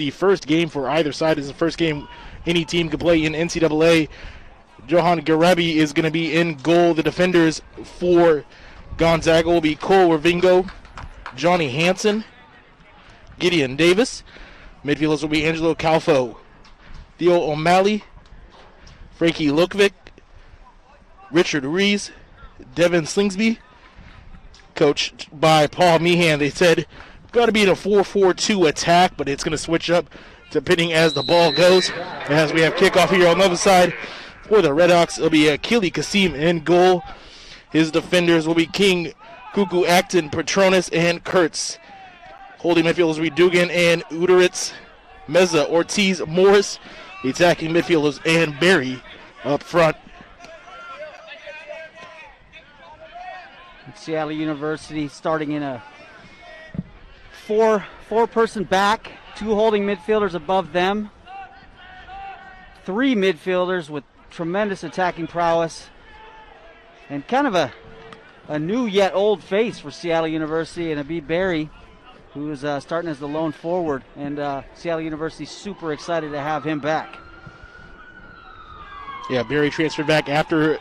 the first game for either side. This is the first game any team could play in NCAA. Johan Garabi is going to be in goal. The defenders for Gonzaga will be Cole Ravingo, Johnny Hansen, Gideon Davis. Midfielders will be Angelo Calfo, Theo O'Malley, Frankie Lukvik, Richard Rees, Devin Slingsby, coached by Paul Meehan. They said got to be in a 4-4-2 attack, but it's going to switch up depending as the ball goes. As we have kickoff here on the other side for the Redhawks, it'll be Akili Kasim in goal. His defenders will be King, Kuku Acton, Petronas, and Kurtz. Holding midfielders will be Dugan and Uderitz, Meza, Ortiz, Morris. The attacking midfielders and Barry up front. Seattle University starting in a four-person back, 2 holding midfielders above them, 3 midfielders with tremendous attacking prowess, and kind of a new yet old face for Seattle University, and Abib Barry, who is starting as the lone forward, and Seattle University super excited to have him back. Yeah, Barry transferred back after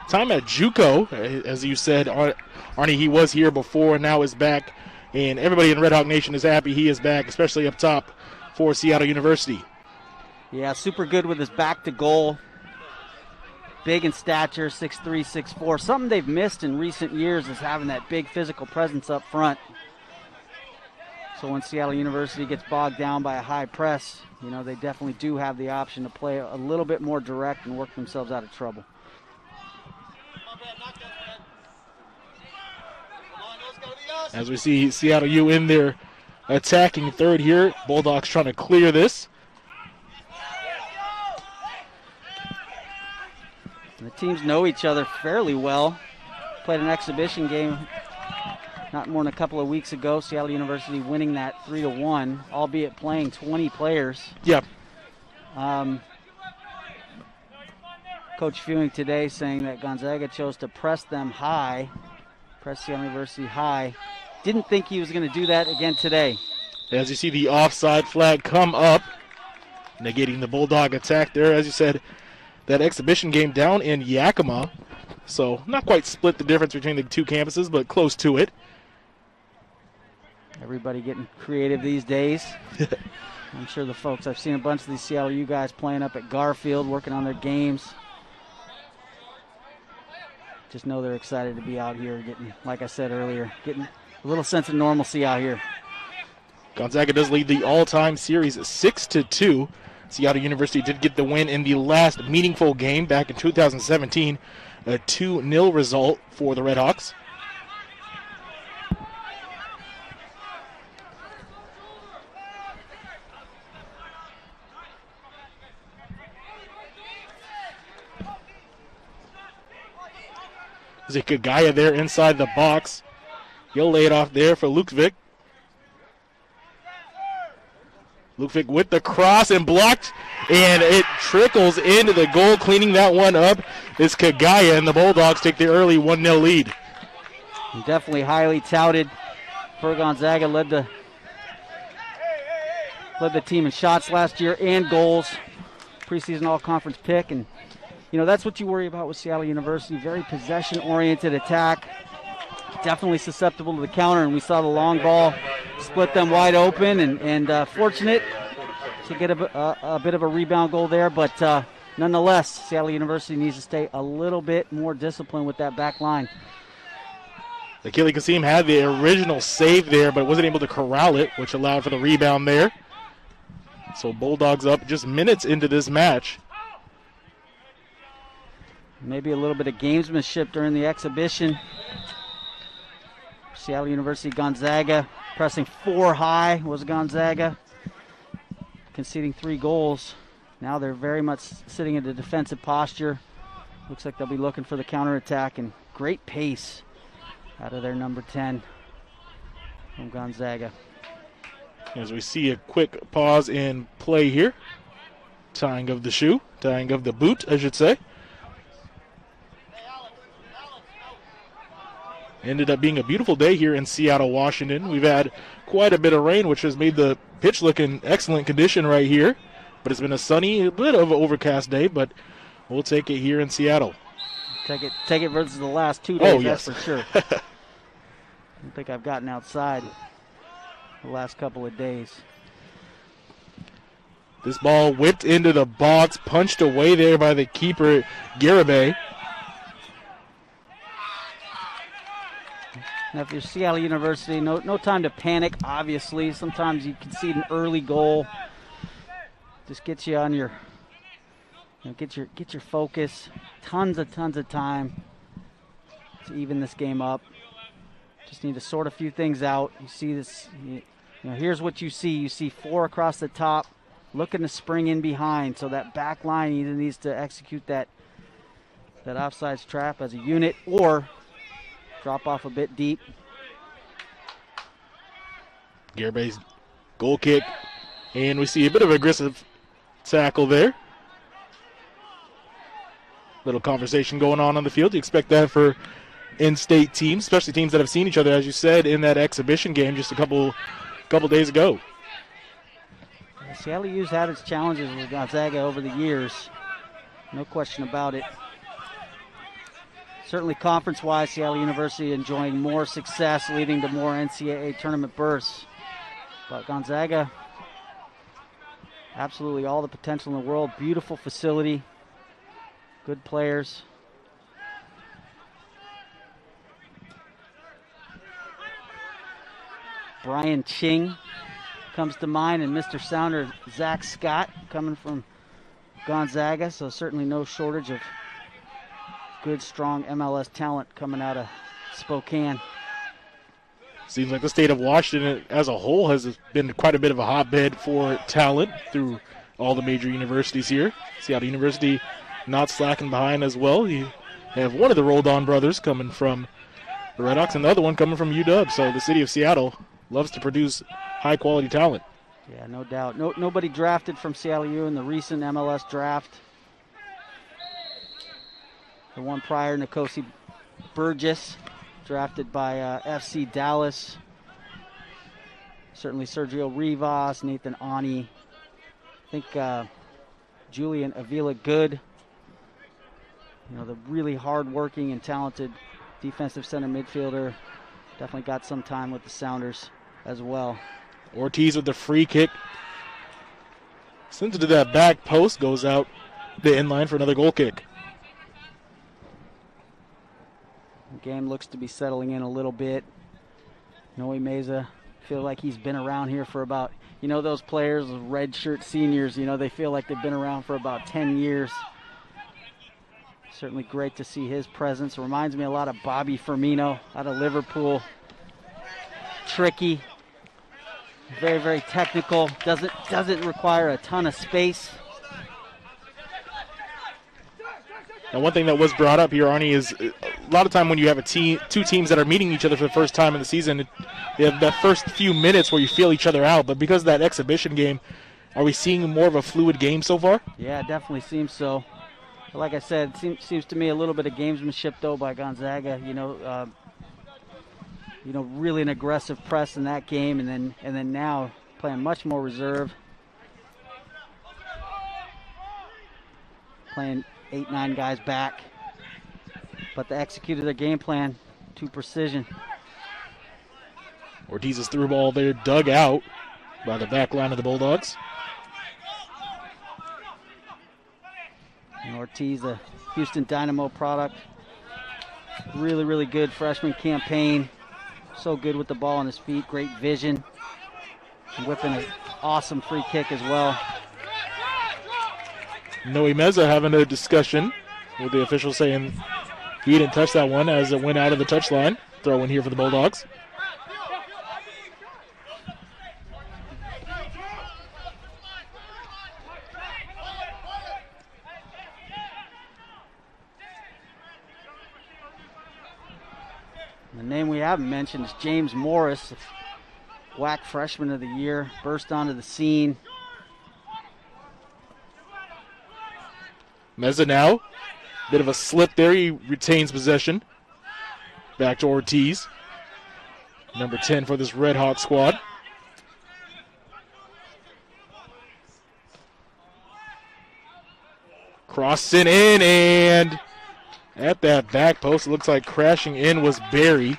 time at JUCO, as you said, Arnie. He was here before and now is back, and everybody in Red Hawk Nation is happy he is back, especially up top for Seattle University. Yeah, super good with his back to goal. Big in stature, 6'3", 6'4". Something they've missed in recent years is having that big physical presence up front. So when Seattle University gets bogged down by a high press, you know, they definitely do have the option to play a little bit more direct and work themselves out of trouble. As we see Seattle U in their attacking third here. Bulldogs trying to clear this. The teams know each other fairly well. Played an exhibition game not more than a couple of weeks ago. Seattle University winning that 3-1, albeit playing 20 players. Yep. Coach Fewing today saying that Gonzaga chose to press them high, press Seattle University high. Didn't think he was going to do that again today. As you see the offside flag come up, negating the Bulldog attack there. As you said, that exhibition game down in Yakima. So not quite split the difference between the two campuses, but close to it. Everybody getting creative these days. I'm sure the folks, I've seen a bunch of these Seattle U guys playing up at Garfield, working on their games. Just know they're excited to be out here getting, like I said earlier, getting a little sense of normalcy out here. Gonzaga does lead the all-time series 6-2. Seattle University did get the win in the last meaningful game back in 2017, a 2-0 result for the Redhawks. Zekagaya there inside the box. He'll lay it off there for Lukvik. Lukvik with the cross and blocked, and it trickles into the goal. Cleaning that one up is Kagaya, and the Bulldogs take the early 1-0 lead. Definitely highly touted for Gonzaga. Led the team in shots last year and goals. Preseason all-conference pick, and you know, that's what you worry about with Seattle University. Very possession-oriented attack. Definitely susceptible to the counter, and we saw the long ball split them wide open, and fortunate to get a bit of a rebound goal there. But nonetheless, Seattle University needs to stay a little bit more disciplined with that back line. Akili Kasim had the original save there, but wasn't able to corral it, which allowed for the rebound there. So Bulldogs up just minutes into this match. Maybe a little bit of gamesmanship during the exhibition. Seattle University, Gonzaga pressing 4 high was Gonzaga, conceding 3 goals. Now they're very much sitting in a defensive posture. Looks like they'll be looking for the counterattack, and great pace out of their number 10 from Gonzaga. As we see a quick pause in play here. Tying of the boot, I should say. Ended up being a beautiful day here in Seattle, Washington. We've had quite a bit of rain, which has made the pitch look in excellent condition right here. But it's been a sunny, a bit of an overcast day, but we'll take it here in Seattle. Take it versus the last 2 days, yes. that's for sure. I don't think I've gotten outside the last couple of days. This ball whipped into the box, punched away there by the keeper, Garibay. Now, if you're Seattle University, no time to panic, obviously. Sometimes you concede an early goal. Just gets you on your, get your focus. Tons of time to even this game up. Just need to sort a few things out. You see this, here's what you see. You see 4 across the top, looking to spring in behind. So that back line either needs to execute that offsides trap as a unit or drop off a bit deep. Garibay's goal kick, and we see a bit of aggressive tackle there. Little conversation going on the field. You expect that for in-state teams, especially teams that have seen each other, as you said, in that exhibition game just a couple days ago. Seattle U's had its challenges with Gonzaga over the years. No question about it. Certainly conference-wise, Seattle University enjoying more success, leading to more NCAA tournament berths. But Gonzaga, absolutely all the potential in the world. Beautiful facility, good players. Brian Ching comes to mind, and Mr. Sounder, Zach Scott, coming from Gonzaga, so certainly no shortage of good, strong MLS talent coming out of Spokane. Seems like the state of Washington as a whole has been quite a bit of a hotbed for talent through all the major universities here. Seattle University not slacking behind as well. You have one of the Roldan brothers coming from the Red Hawks and the other one coming from UW. So the city of Seattle loves to produce high-quality talent. Yeah, no doubt. Nobody drafted from Seattle U in the recent MLS draft. The one prior, Nkosi Burgess, drafted by FC Dallas. Certainly Sergio Rivas, Nathan Ani. I think Julian Avila Good. The really hard-working and talented defensive center midfielder. Definitely got some time with the Sounders as well. Ortiz with the free kick. Sends it to that back post, goes out the inline for another goal kick. The game looks to be settling in a little bit. Noe Meza feel like he's been around here for about, those players, those red shirt seniors, they feel like they've been around for about 10 years. Certainly great to see his presence. Reminds me a lot of Bobby Firmino out of Liverpool. Tricky, very, very technical. Doesn't require a ton of space. Now, one thing that was brought up here, Arnie, is a lot of time when you have two teams that are meeting each other for the first time in the season, you have that first few minutes where you feel each other out. But because of that exhibition game, are we seeing more of a fluid game so far? Yeah, it definitely seems so. Like I said, it seems to me a little bit of gamesmanship, though, by Gonzaga. Really an aggressive press in that game, and then now playing much more reserve. Playing 8-9 guys back, but they executed their game plan to precision. Ortiz's through ball there, dug out by the back line of the Bulldogs. And Ortiz, a Houston Dynamo product. Really, really good freshman campaign. So good with the ball on his feet, great vision. And whipping an awesome free kick as well. Noe Meza having a discussion with the official saying he didn't touch that one as it went out of the touchline. Throw in here for the Bulldogs. The name we haven't mentioned is James Morris, WAC Freshman of the Year, burst onto the scene. Meza now, bit of a slip there. He retains possession. Back to Ortiz. Number 10 for this Red Hawk squad. Crossing in, and at that back post, it looks like crashing in was Barry.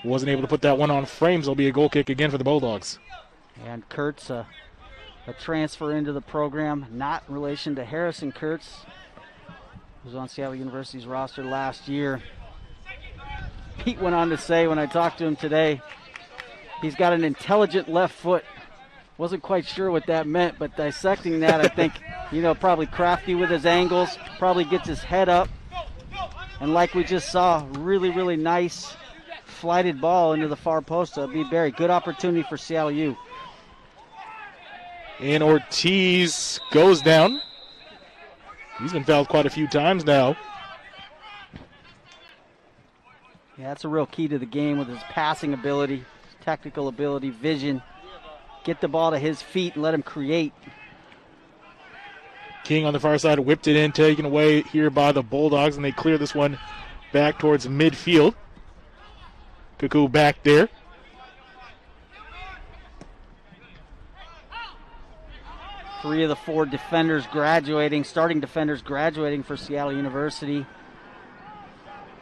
Wasn't able to put that one on frames. It'll be a goal kick again for the Bulldogs. And Kurtz, a transfer into the program, not in relation to Harrison Kurtz, who was on Seattle University's roster last year. Pete went on to say when I talked to him today, he's got an intelligent left foot. Wasn't quite sure what that meant, but dissecting that, I think, probably crafty with his angles, probably gets his head up. And like we just saw, really, really nice flighted ball into the far post. So beat Barry. Good opportunity for Seattle U. And Ortiz goes down. He's been fouled quite a few times now. Yeah, that's a real key to the game with his passing ability, technical ability, vision. Get the ball to his feet and let him create. King on the far side whipped it in, taken away here by the Bulldogs, and they clear this one back towards midfield. Cuckoo back there. Three of the four defenders graduating, starting defenders graduating for Seattle University.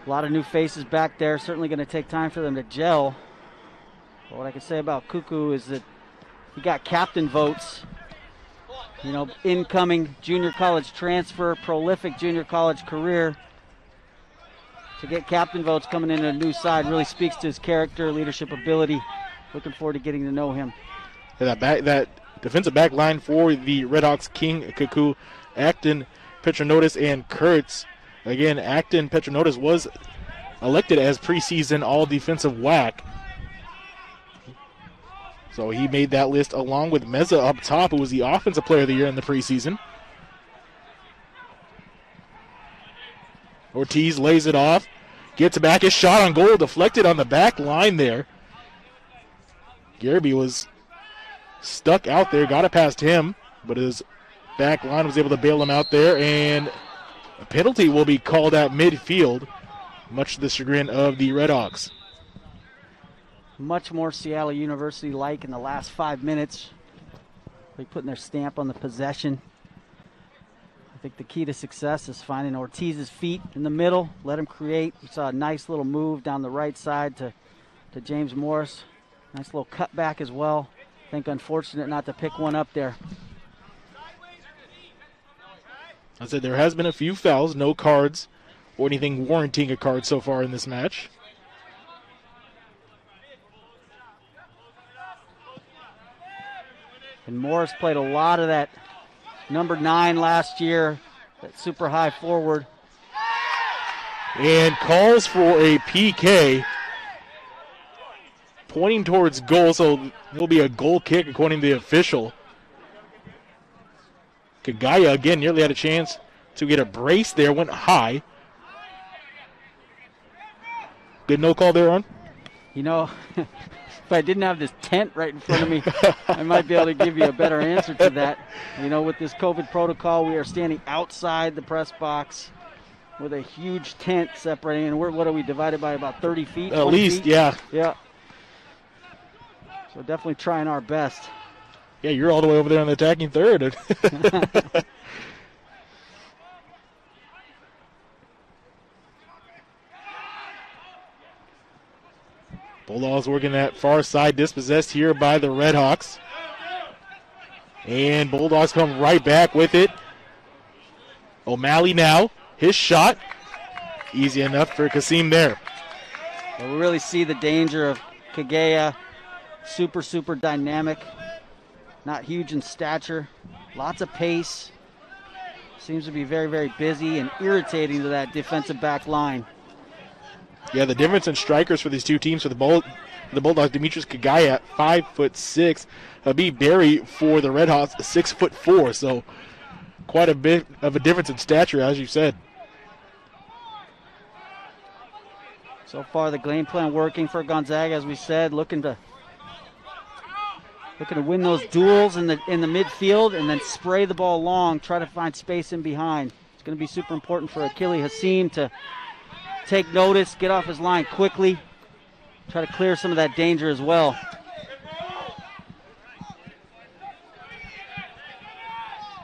A lot of new faces back there. Certainly going to take time for them to gel. But what I can say about Cuckoo is that he got captain votes. Incoming junior college transfer, prolific junior college career. To get captain votes coming into a new side really speaks to his character, leadership ability. Looking forward to getting to know him. That defensive back line for the Redhawks, King, Cuckoo, Acton, Petronotis, and Kurtz. Again, Acton Petronotis was elected as preseason all-defensive WAC. So he made that list along with Meza up top, who was the offensive player of the year in the preseason. Ortiz lays it off, gets back, his shot on goal, deflected on the back line there. Gareby was stuck out there, got it past him, but his back line was able to bail him out there, and a penalty will be called at midfield, much to the chagrin of the Redhawks. Much more Seattle University-like in the last 5 minutes. They're putting their stamp on the possession. I think the key to success is finding Ortiz's feet in the middle, let him create. We saw a nice little move down the right side to James Morris. Nice little cutback as well. I think unfortunate not to pick one up there. I said there has been a few fouls, no cards or anything warranting a card so far in this match. And Morris played a lot of that number 9 last year, that super high forward. And calls for a PK, pointing towards goal, so it'll be a goal kick according to the official. Kagaya again nearly had a chance to get a brace there, went high. Good no call there, on. If I didn't have this tent right in front of me, I might be able to give you a better answer to that. With this COVID protocol, we are standing outside the press box with a huge tent separating, and what are we, divided by about 30 feet? At least, feet? yeah. Yeah. So definitely trying our best. Yeah, you're all the way over there on the attacking third. Bulldogs working that far side, dispossessed here by the Redhawks. And Bulldogs come right back with it. O'Malley now, his shot. Easy enough for Kasim there. We really see the danger of Kagaya. Super, super dynamic. Not huge in stature. Lots of pace. Seems to be very, very busy and irritating to that defensive back line. Yeah, the difference in strikers for these two teams, for the Bulldogs, Demetrius Kagaya at 5'6", Habib Berry for the Redhawks 6'4", so quite a bit of a difference in stature, as you said. So far, the game plan working for Gonzaga, as we said, looking to win those duels in the midfield and then spray the ball long, try to find space in behind. It's going to be super important for Achille Hassim to take notice, get off his line quickly, try to clear some of that danger as well.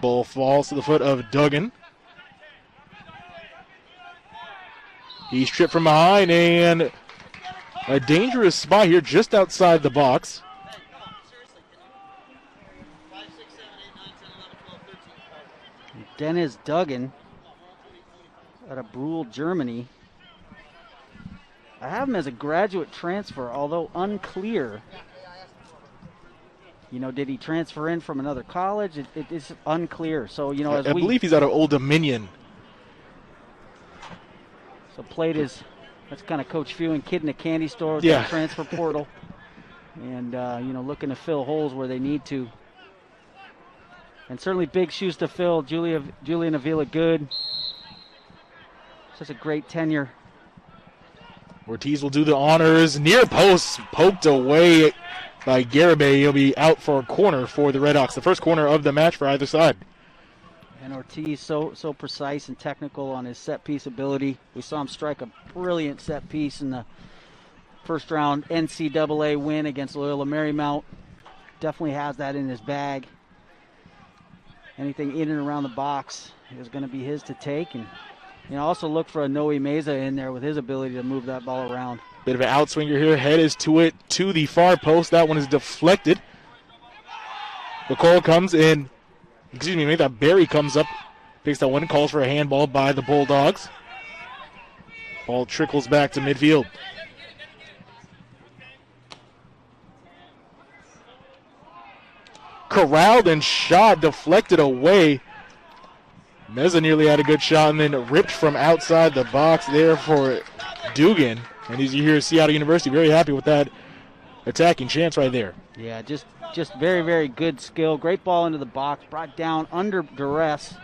Ball falls to the foot of Duggan. He's tripped from behind, and a dangerous spot here just outside the box. Dennis Duggan out of Brühl, Germany. I have him as a graduate transfer, although unclear. You know, did he transfer in from another college? It is unclear. So, you know, I believe he's out of Old Dominion. So played his, that's kind of Coach Few and kid in a candy store with Yeah. the transfer portal. And, you know, looking to fill holes where they need to. And certainly big shoes to fill. Julian Avila good. Such a great tenure. Ortiz will do the honors. Near post, poked away by Garibay. He'll be out for a corner for the Redhawks. The first corner of the match for either side. And Ortiz so precise and technical on his set piece ability. We saw him strike a brilliant set piece in the first round NCAA win against Loyola Marymount. Definitely has that in his bag. Anything in and around the box is going to be his to take. And you know, also look for a Noe Meza in there with his ability to move that ball around. Bit of an outswinger here. Head is to it, to the far post. That one is deflected. The call comes in. Excuse me, maybe that Barry comes up, picks that one, calls for a handball by the Bulldogs. Ball trickles back to midfield. Corralled and shot, deflected away. Meza nearly had a good shot and then ripped from outside the box there for Dugan. And as you hear, Seattle University very happy with that attacking chance right there. Yeah, just very, very good skill. Great ball into the box, brought down under duress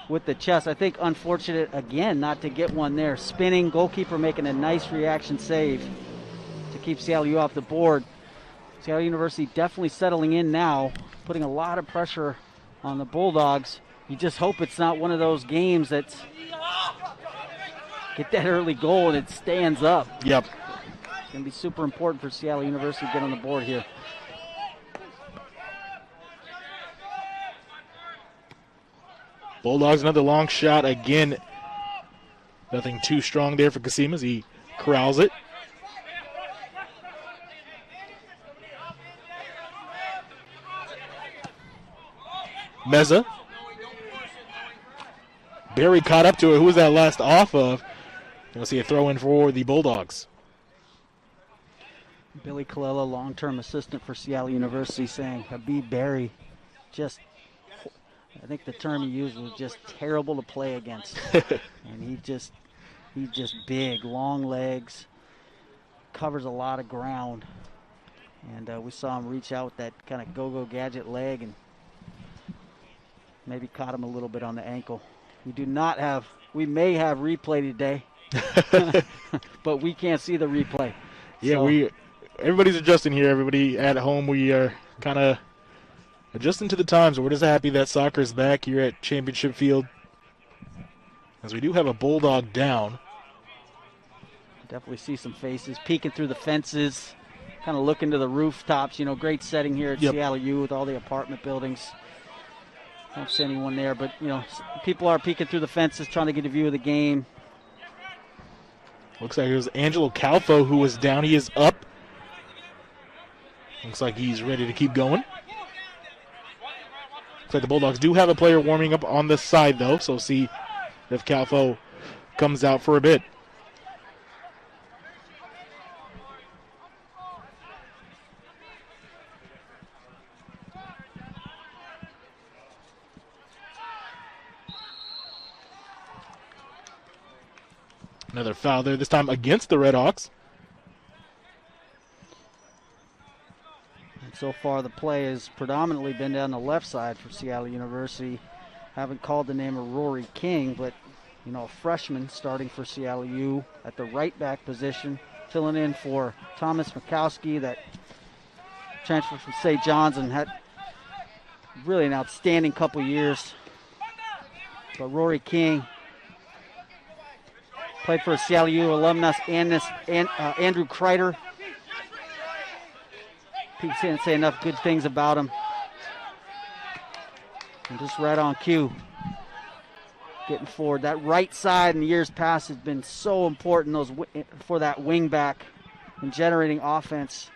with the chest. I think unfortunate, again, not to get one there. Spinning, goalkeeper making a nice reaction save to keep Seattle U off the board. Seattle University definitely settling in now, putting a lot of pressure on the Bulldogs. You just hope it's not one of those games that's get that early goal and it stands up. Yep. It's going to be super important for Seattle University to get on the board here. Bulldogs, another long shot again. Nothing too strong there for Kasim as he corrals it. Meza. Barry caught up to it. Who was that last off of? We'll see a throw in for the Bulldogs. Billy Colella, long-term assistant for Seattle University, saying Habib Barry just, I think the term he used was just terrible to play against. And he's just big, long legs, covers a lot of ground. And we saw him reach out with that kind of go-go gadget leg and maybe caught him a little bit on the ankle. We may have replay today, but we can't see the replay. Yeah, so, everybody's adjusting here. Everybody at home, we are kind of adjusting to the times. We're just happy that soccer is back here at Championship Field, as we do have a Bulldog down. Definitely see some faces peeking through the fences, kind of looking to the rooftops. You know, great setting here at Seattle U with all the apartment buildings. Don't see anyone there, but, you know, people are peeking through the fences trying to get a view of the game. Looks like it was Angelo Calfo who was down. He is up. Looks like he's ready to keep going. Looks like the Bulldogs do have a player warming up on the side, though, so see if Calfo comes out for a bit. Another foul there, this time against the Redhawks. And so far the play has predominantly been down the left side for Seattle University. Haven't called the name of Rory King, but, you know, a freshman starting for Seattle U at the right back position, filling in for Thomas Mikowski that transferred from St. John's and had really an outstanding couple years. But Rory King Played for a Seattle U alumnus, Andrew Kreider. Pete can't say enough good things about him. And just right on cue. Getting forward. That right side in years past has been so important for that wing back and generating offense.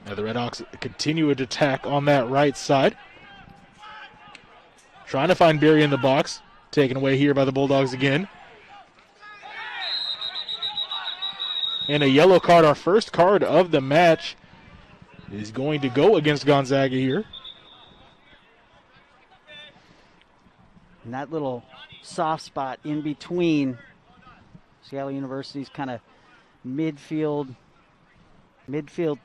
Now the Redhawks continue to attack on that right side. Trying to find Barry in the box. Taken away here by the Bulldogs again. And a yellow card, our first card of the match, is going to go against Gonzaga here. And that little soft spot in between Seattle University's kind of midfield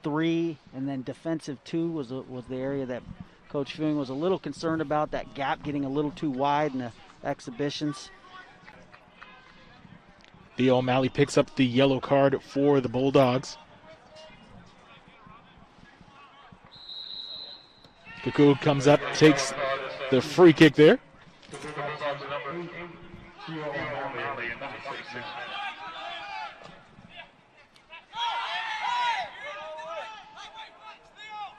3 and then defensive 2 was the area that Coach Fewing was a little concerned about, that gap getting a little too wide in the exhibitions. Theo O'Malley picks up the yellow card for the Bulldogs. Kaku comes up, takes the free kick there.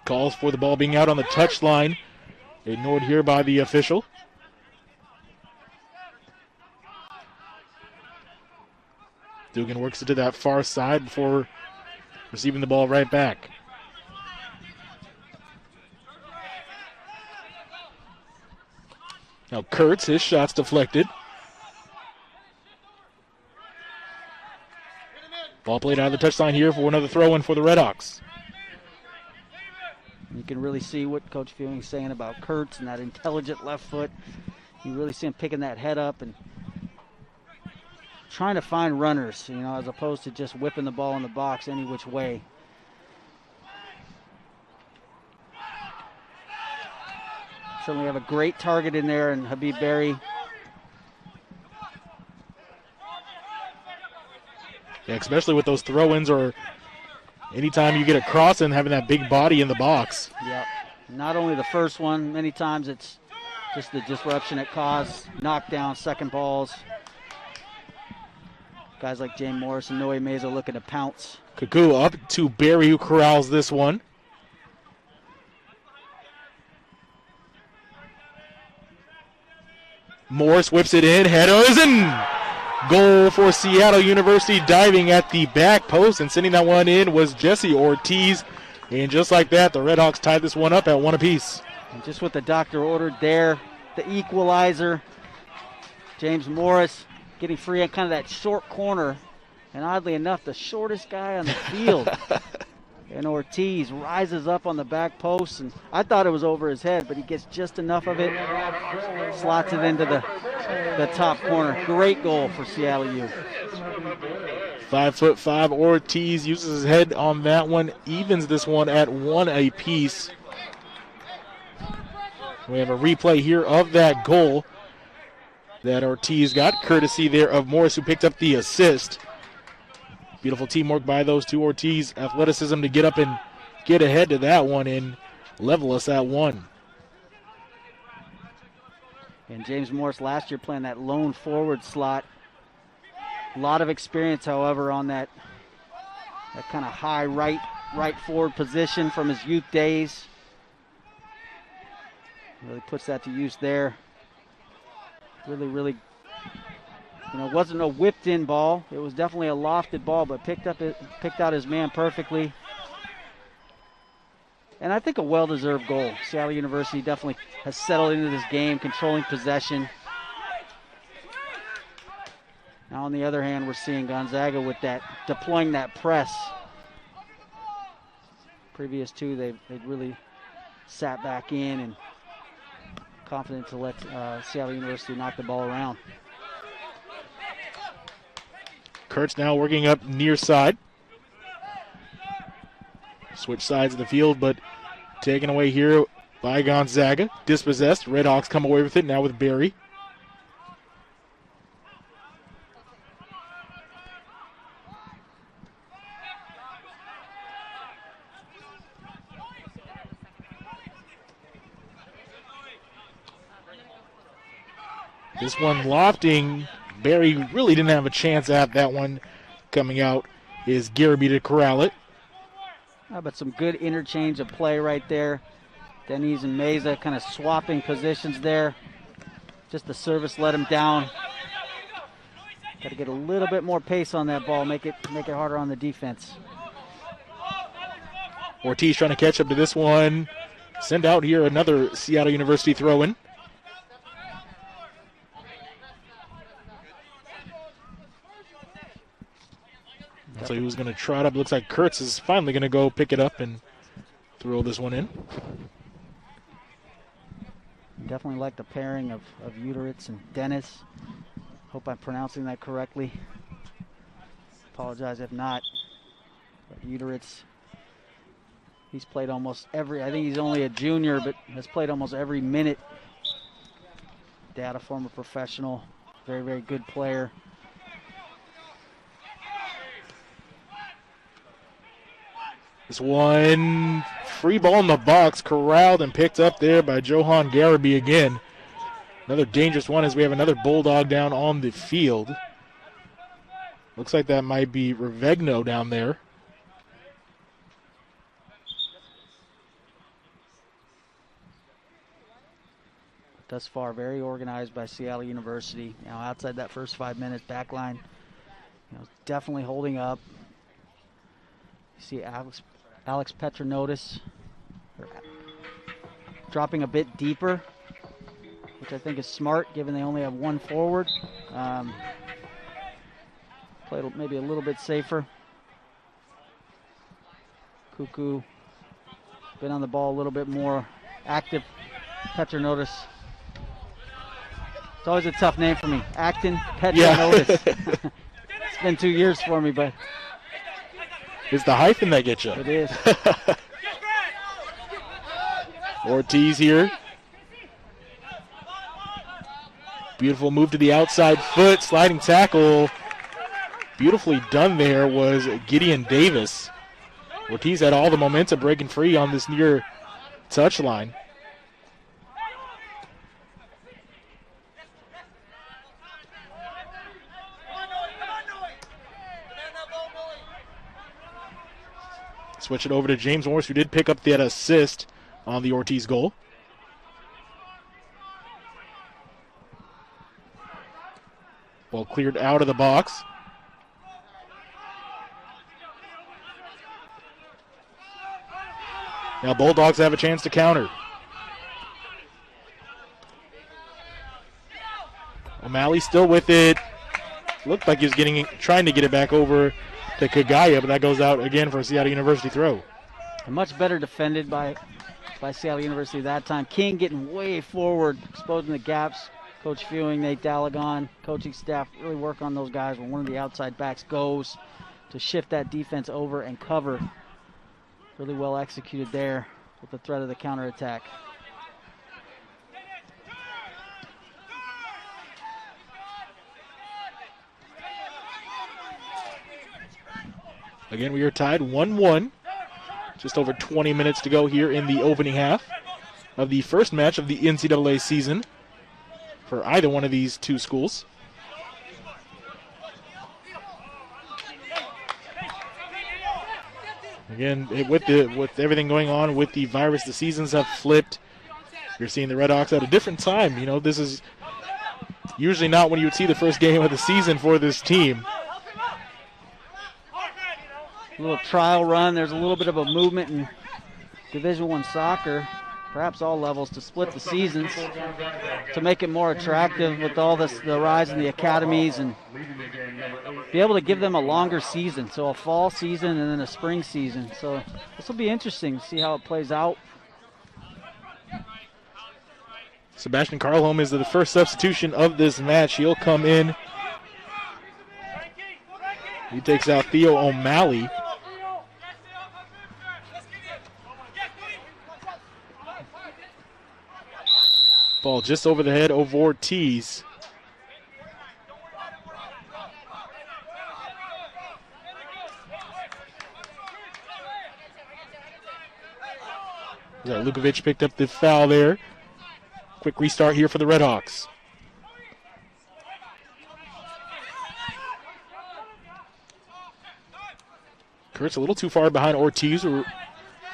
Calls for the ball being out on the touchline. Ignored here by the official. Dugan works it to that far side before receiving the ball right back. Now Kurtz, his shot's deflected. Ball played out of the touchline here for another throw-in for the Redhawks. You can really see what Coach Fewing's saying about Kurtz and that intelligent left foot. You really see him picking that head up and trying to find runners, as opposed to just whipping the ball in the box any which way. Certainly have a great target in there, and Habib Berry. Yeah, especially with those throw-ins or anytime you get a cross and having that big body in the box. Yep. Not only the first one, many times it's just the disruption it caused, knockdown, second balls. Guys like James Morris and Noe Meza looking to pounce. Kaku up to Barry, who corrals this one. Morris whips it in, headers, and goal for Seattle University. Diving at the back post and sending that one in was Jesse Ortiz. And just like that, the Redhawks tied this one up at 1 apiece. And just what the doctor ordered there, the equalizer. James Morris getting free on kind of that short corner. And oddly enough, the shortest guy on the field. And Ortiz rises up on the back post. And I thought it was over his head, but he gets just enough of it. Slots it into the top corner. Great goal for Seattle U. 5'5" Ortiz uses his head on that one. Evens this one at 1 apiece. We have a replay here of that goal that Ortiz got, courtesy there of Morris, who picked up the assist. Beautiful teamwork by those two. Ortiz, athleticism to get up and get ahead to that one and level us at 1. And James Morris last year playing that lone forward slot. A lot of experience, however, on that kind of high right forward position from his youth days. Really puts that to use there. Really, it wasn't a whipped in ball. It was definitely a lofted ball, but picked out his man perfectly. And I think a well-deserved goal. Seattle University definitely has settled into this game, controlling possession. Now, on the other hand, we're seeing Gonzaga with that, deploying that press. Previous two, they'd really sat back in and confident to let Seattle University knock the ball around. Kurtz now working up near side. Switch sides of the field, but taken away here by Gonzaga. Dispossessed. Redhawks come away with it now with Barry. This one lofting. Barry really didn't have a chance at that one. Coming out is Garrity to corral it. But some good interchange of play right there. Denny's and Meza kind of swapping positions there. Just the service let him down. Got to get a little bit more pace on that ball, make it harder on the defense. Ortiz trying to catch up to this one. Send out here another Seattle University throw-in. So he was going to trot up. Looks like Kurtz is finally going to go pick it up and throw this one in. Definitely like the pairing of Uteritz and Dennis. Hope I'm pronouncing that correctly. Apologize if not. But Uteritz, he's played almost every, I think he's only a junior, but has played almost every minute. Dad, a former professional, very, very good player. This one, free ball in the box, corralled and picked up there by Johan Garrity again. Another dangerous one as we have another Bulldog down on the field. Looks like that might be Revegno down there. Thus far, very organized by Seattle University. You know, outside that first 5 minutes, back line, you know, definitely holding up. You see Alex Petronotis dropping a bit deeper, which I think is smart given they only have one forward. Played maybe a little bit safer. Cuckoo been on the ball a little bit more active. Petronotis. It's always a tough name for me. Acton Petronotis. Yeah. It's been 2 years for me, but it's the hyphen that gets you. it is. Ortiz here. Beautiful move to the outside foot, sliding tackle. Beautifully done there was Gideon Davis. Ortiz had all the momentum breaking free on this near touch line. Switch it over to James Morris, who did pick up that assist on the Ortiz goal. Ball cleared out of the box. Now Bulldogs have a chance to counter. O'Malley still with it. Looked like he was trying to get it back over to Kagaya, but that goes out again for a Seattle University throw. Much better defended by Seattle University that time. King getting way forward, exposing the gaps. Coach Fewing, Nate Dalagon, coaching staff really work on those guys when one of the outside backs goes to shift that defense over and cover. Really well executed there with the threat of the counterattack. Again, we are tied 1-1. Just over 20 minutes to go here in the opening half of the first match of the NCAA season for either one of these two schools. Again, with everything going on with the virus, the seasons have flipped. You're seeing the Redhawks at a different time. You know, this is usually not when you would see the first game of the season for this team. A little trial run. There's a little bit of a movement in Division I soccer, perhaps all levels, to split the seasons to make it more attractive with all this, the rise in the academies, and be able to give them a longer season. So a fall season and then a spring season. So this will be interesting to see how it plays out. Sebastian Carlholm is the first substitution of this match. He'll come in. He takes out Theo O'Malley. Ball just over the head of Ortiz. Lukovic picked up the foul there. Quick restart here for the Redhawks. Kurtz a little too far behind Ortiz, who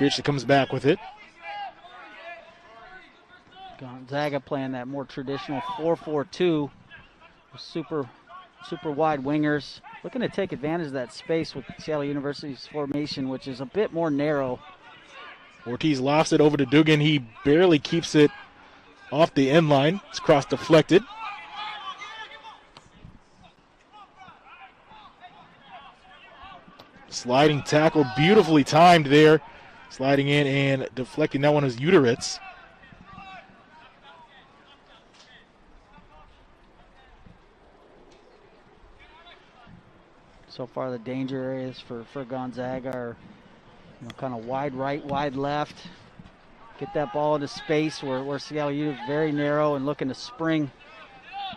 actually comes back with it. Gonzaga playing that more traditional 4-4-2. Super wide wingers. Looking to take advantage of that space with Seattle University's formation, which is a bit more narrow. Ortiz lofts it over to Dugan. He barely keeps it off the end line. It's cross deflected. Sliding tackle, beautifully timed there. Sliding in and deflecting. That one is Uteritz. So far, the danger areas for Gonzaga are kind of wide right, wide left. Get that ball into space where Seattle U is very narrow and looking to spring.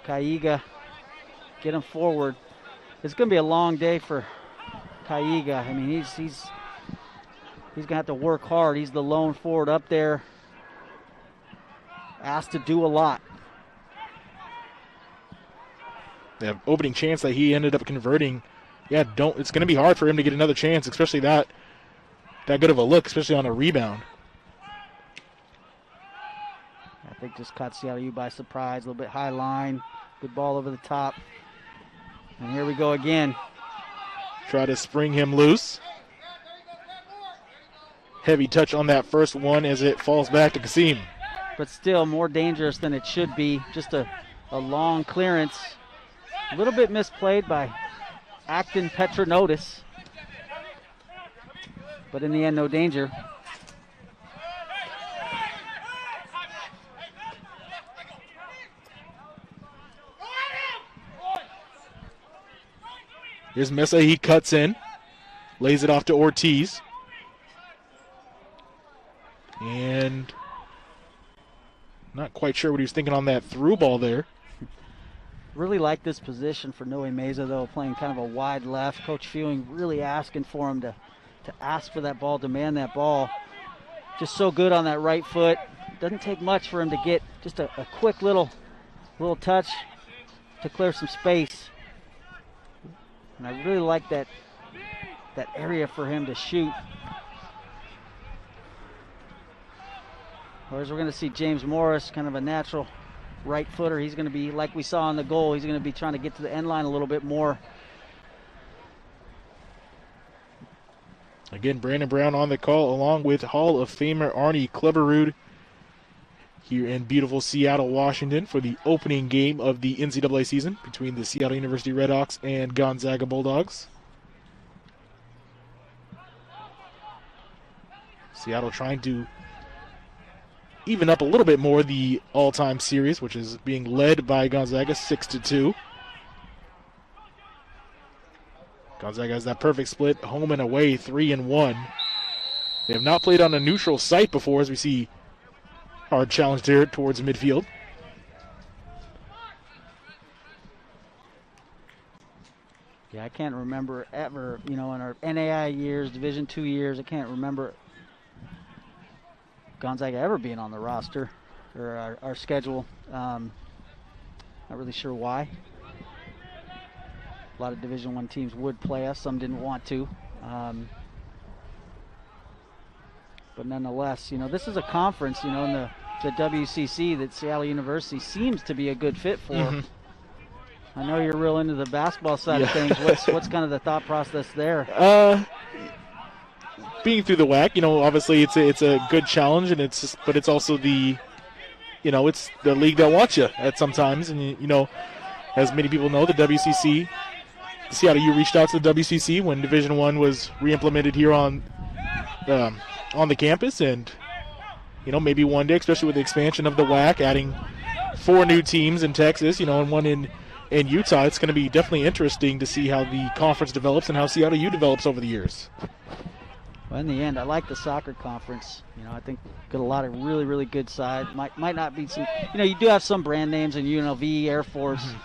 Kaiga, get him forward. It's going to be a long day for Kaiga. I mean, he's going to have to work hard. He's the lone forward up there. Asked to do a lot. The opening chance that he ended up converting. Yeah, it's going to be hard for him to get another chance, especially that good of a look, especially on a rebound. I think just caught Seattle U by surprise. A little bit high line. Good ball over the top. And here we go again. Try to spring him loose. Heavy touch on that first one as it falls back to Kasim. But still more dangerous than it should be. Just a long clearance. A little bit misplayed by Acton Petronotis. But in the end, no danger. Here's Mesa. He cuts in. Lays it off to Ortiz. And not quite sure what he was thinking on that through ball there. Really like this position for Noe Meza, though, playing kind of a wide left. Coach Fewing really asking for him to ask for that ball, demand that ball. Just so good on that right foot. Doesn't take much for him to get just a quick little touch to clear some space. And I really like that area for him to shoot. Whereas we're going to see James Morris, kind of a natural right footer. He's going to be, like we saw on the goal, he's going to be trying to get to the end line a little bit more. Again, Brandon Brown on the call, along with Hall of Famer Arnie Kleberud here in beautiful Seattle, Washington, for the opening game of the NCAA season between the Seattle University Redhawks and Gonzaga Bulldogs. Seattle trying to even up a little bit more the all-time series, which is being led by Gonzaga 6-2. Gonzaga has that perfect split, home and away, 3-1. They have not played on a neutral site before, as we see hard challenge there towards midfield. Yeah, I can't remember ever, in our NAI years, Division II years, I can't remember Gonzaga ever being on the roster or our schedule. Not really sure why. A lot of Division I teams would play us. Some didn't want to. But nonetheless, this is a conference, in the WCC that Seattle University seems to be a good fit for. Mm-hmm. I know you're real into the basketball side of things. What's kind of the thought process there? Being through the WAC, obviously it's a good challenge, and but it's also the, it's the league that wants you at sometimes, and as many people know, the WCC, the Seattle U reached out to the WCC when Division I was re-implemented here on the campus, and maybe one day, especially with the expansion of the WAC, adding 4 new teams in Texas, and one in Utah, it's going to be definitely interesting to see how the conference develops and how Seattle U develops over the years. Well, in the end, I like the soccer conference. I think got a lot of really, really good side. Might not be some, you do have some brand names in UNLV, Air Force. Mm-hmm.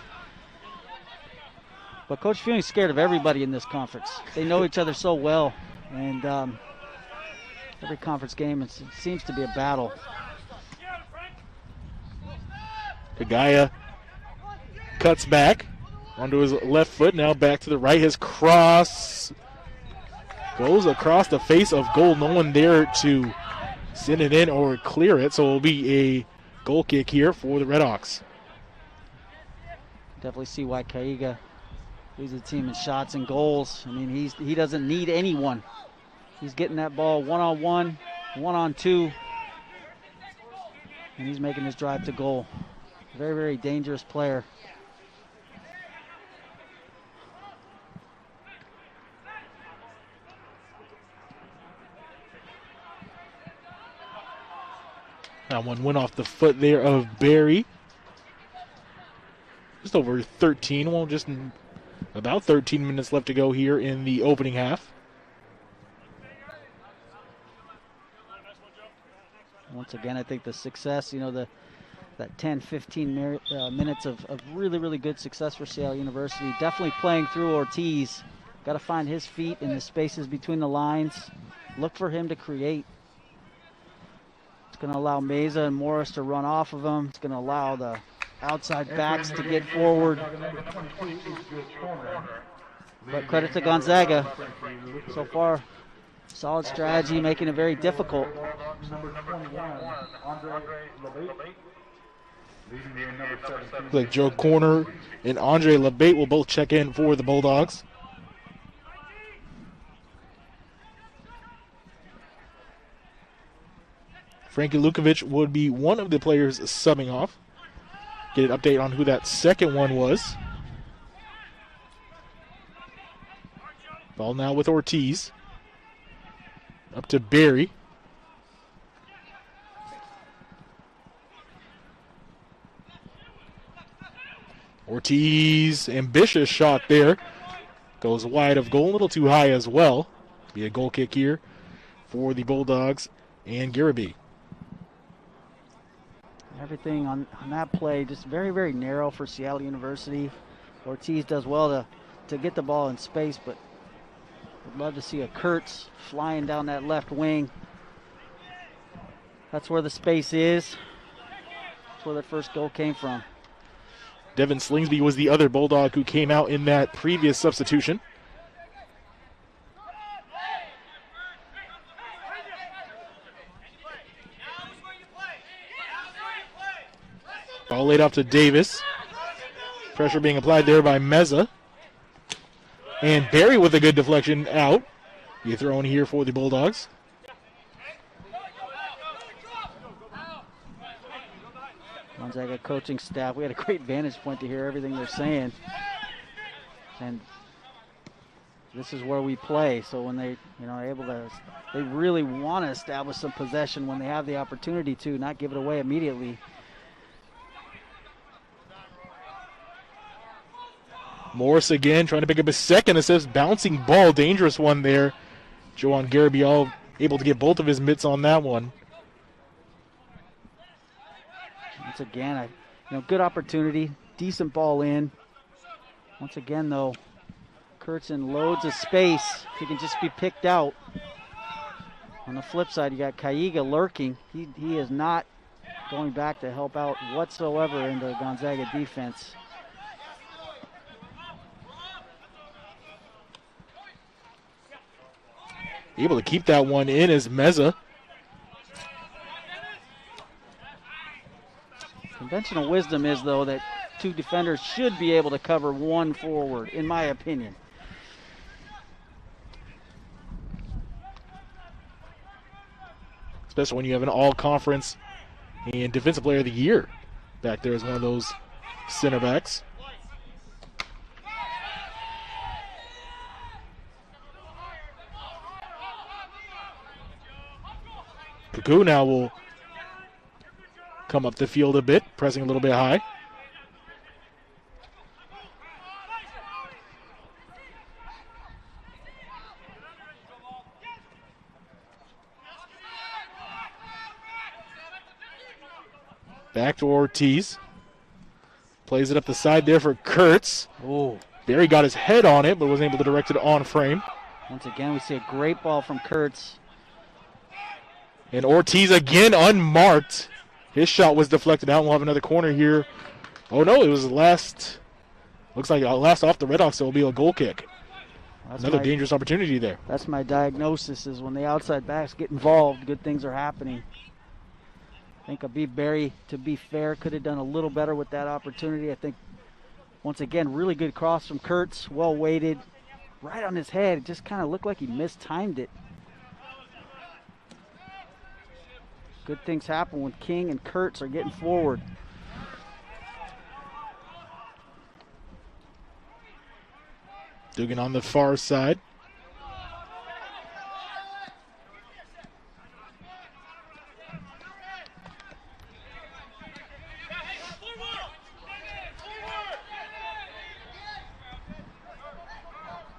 But Coach Fewing's scared of everybody in this conference. They know each other so well. And every conference game, it seems to be a battle. Kagaya cuts back onto his left foot. Now back to the right. His cross Goes across the face of goal. No one there to send it in or clear it, so it will be a goal kick here for the Redhawks. Definitely see why Kaiga leads the team in shots and goals. I mean, he doesn't need anyone. He's getting that ball one-on-one, one-on-two, and he's making his drive to goal. Very, very dangerous player. That one went off the foot there of Barry. Just over 13, well, just about 13 minutes left to go here in the opening half. Once again, I think the success, that 10, 15 minutes of really, really good success for Seattle University. Definitely playing through Ortiz. Got to find his feet in the spaces between the lines. Look for him to create. It's going to allow Meza and Morris to run off of him. It's going to allow the outside backs to get forward. But credit to Gonzaga. So far, solid strategy, making it very difficult. Like Joe Corner and Andre LeBate will both check in for the Bulldogs. Frankie Lukovic would be one of the players subbing off. Get an update on who that second one was. Ball now with Ortiz. Up to Barry. Ortiz, ambitious shot there. Goes wide of goal, a little too high as well. Be a goal kick here for the Bulldogs and Garibay. Everything on that play just very, very narrow for Seattle University. Ortiz does well to get the ball in space, but would love to see a Kurtz flying down that left wing. That's where the space is. That's where the first goal came from. Devin Slingsby was the other Bulldog who came out in that previous substitution. Ball laid off to Davis. Pressure being applied there by Meza. And Barry with a good deflection out. Be thrown here for the Bulldogs. Gonzaga coaching staff, we had a great vantage point to hear everything they're saying. And this is where we play. So when they, are able to, they really want to establish some possession when they have the opportunity to, not give it away immediately. Morris again trying to pick up his second assist. Bouncing ball, dangerous one there. Joan Garibay all able to get both of his mitts on that one. Once again, good opportunity, decent ball in. Once again, though, Kurtz in loads of space. If he can just be picked out. On the flip side, you got Kaiga lurking. He is not going back to help out whatsoever in the Gonzaga defense. Able to keep that one in is Meza. Conventional wisdom is, though, that two defenders should be able to cover one forward, in my opinion. Especially when you have an all-conference and defensive player of the year back there as one of those center backs. Kaku now will come up the field a bit, pressing a little bit high. Back to Ortiz. Plays it up the side there for Kurtz. Oh, Barry got his head on it, but wasn't able to direct it on frame. Once again, we see a great ball from Kurtz. And Ortiz again unmarked. His shot was deflected out. We'll have another corner here. Oh no, it was last. Looks like last off the Redhawks, so it'll be a goal kick. Another dangerous opportunity there. That's my diagnosis, is when the outside backs get involved, good things are happening. I think Abib Berry, to be fair, could have done a little better with that opportunity. I think, once again, really good cross from Kurtz, well weighted, right on his head. It just kind of looked like he mistimed it. Good things happen when King and Kurtz are getting forward. Dugan on the far side.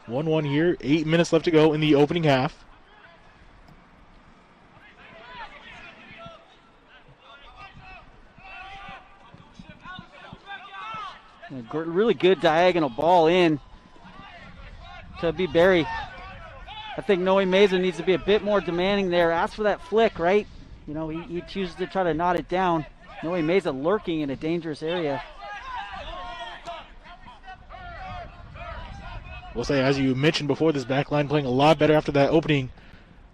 One here, 8 minutes left to go in the opening half. A really good diagonal ball in to be Berry. I think Noe Meza needs to be a bit more demanding there. Ask for that flick, right? You know, he chooses to try to knot it down. Noe Meza lurking in a dangerous area. We'll say, as you mentioned before, this back line playing a lot better after that opening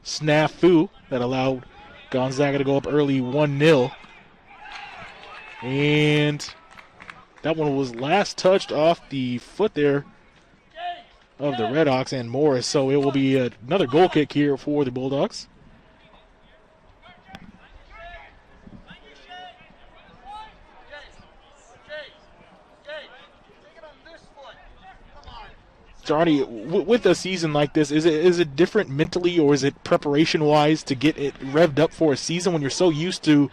snafu that allowed Gonzaga to go up early 1-0. And that one was last touched off the foot there of the Redhawks and Morris. So it will be another goal kick here for the Bulldogs. Johnny, with a season like this, is it different mentally, or is it preparation-wise to get it revved up for a season when you're so used to,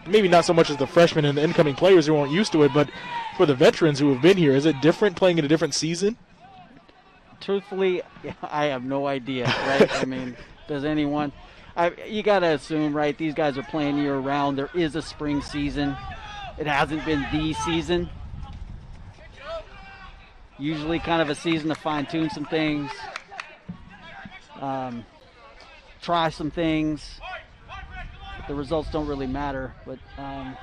maybe not so much as the freshmen and the incoming players who aren't used to it, but for the veterans who have been here, is it different playing in a different season? Truthfully, I have no idea, right? I mean, does anyone? You got to assume, right, these guys are playing year-round. There is a spring season. It hasn't been the season. Usually kind of a season to fine-tune some things, try some things. The results don't really matter. But, I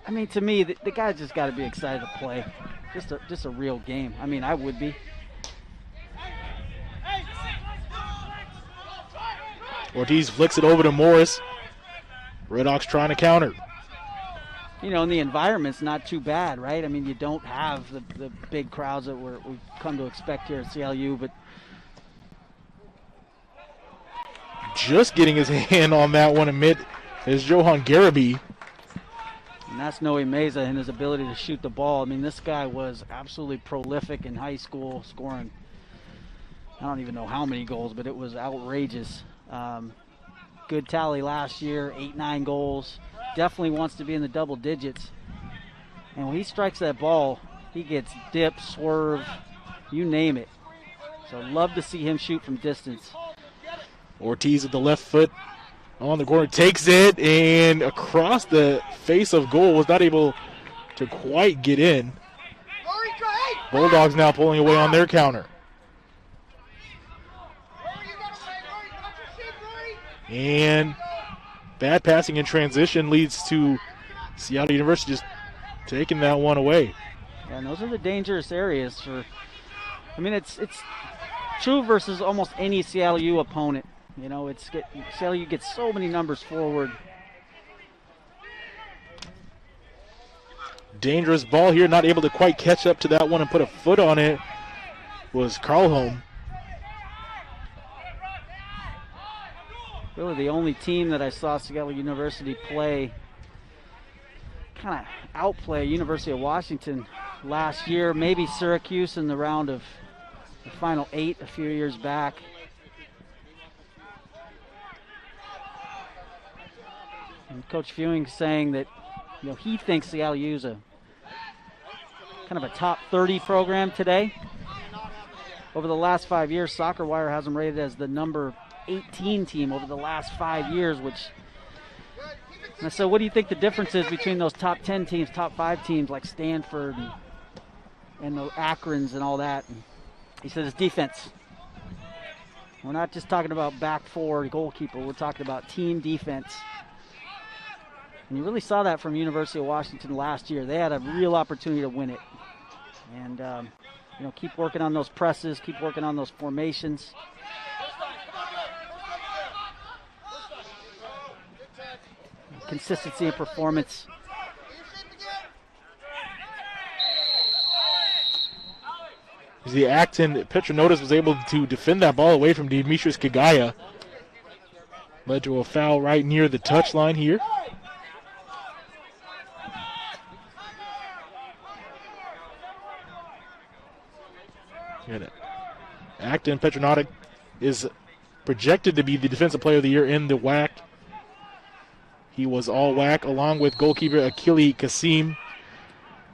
mean, to me, the guys just got to be excited to play. Just a real game. I mean, I would be. Ortiz flicks it over to Morris. Redhawks trying to counter. You know, and the environment's not too bad, right? I mean, you don't have the big crowds that we've come to expect here at CLU, but just getting his hand on that one amid is Johan Garaby. And that's Noe Meza and his ability to shoot the ball. I mean, this guy was absolutely prolific in high school, scoring, I don't even know how many goals, but it was outrageous. Good tally last year, 8-9 goals. Definitely wants to be in the double digits. And when he strikes that ball, he gets dip, swerve, you name it. So love to see him shoot from distance. Ortiz with the left foot on the corner, takes it, and across the face of goal, was not able to quite get in. Bulldogs now pulling away on their counter. And bad passing in transition leads to Seattle University just taking that one away. Yeah, and those are the dangerous areas for, I mean, it's true versus almost any Seattle U opponent. You know, Seattle U gets so many numbers forward. Dangerous ball here, not able to quite catch up to that one and put a foot on it was Carlholm. Really the only team that I saw Seattle University play, kind of outplay University of Washington last year, maybe Syracuse in the round of the Final 8 a few years back. And Coach Fewing saying that, you know, he thinks Seattle U is a kind of a top 30 program today. Over the last 5 years, Soccer Wire has them rated as the number 18 team over the last 5 years, which, and so what do you think the difference is between those top 10 teams, top 5 teams like Stanford and the Akrons and all that? And he said it's defense. We're not just talking about back four, goalkeeper, we're talking about team defense. And you really saw that from University of Washington last year. They had a real opportunity to win it. And keep working on those presses, keep working on those formations. Consistency of performance. The Acton Petronotis was able to defend that ball away from Demetrius Kagaya. Led to a foul right near the touchline here. And Acton Petronotic is projected to be the Defensive Player of the Year in the WAC. He was all WAC along with goalkeeper Akili Kasim,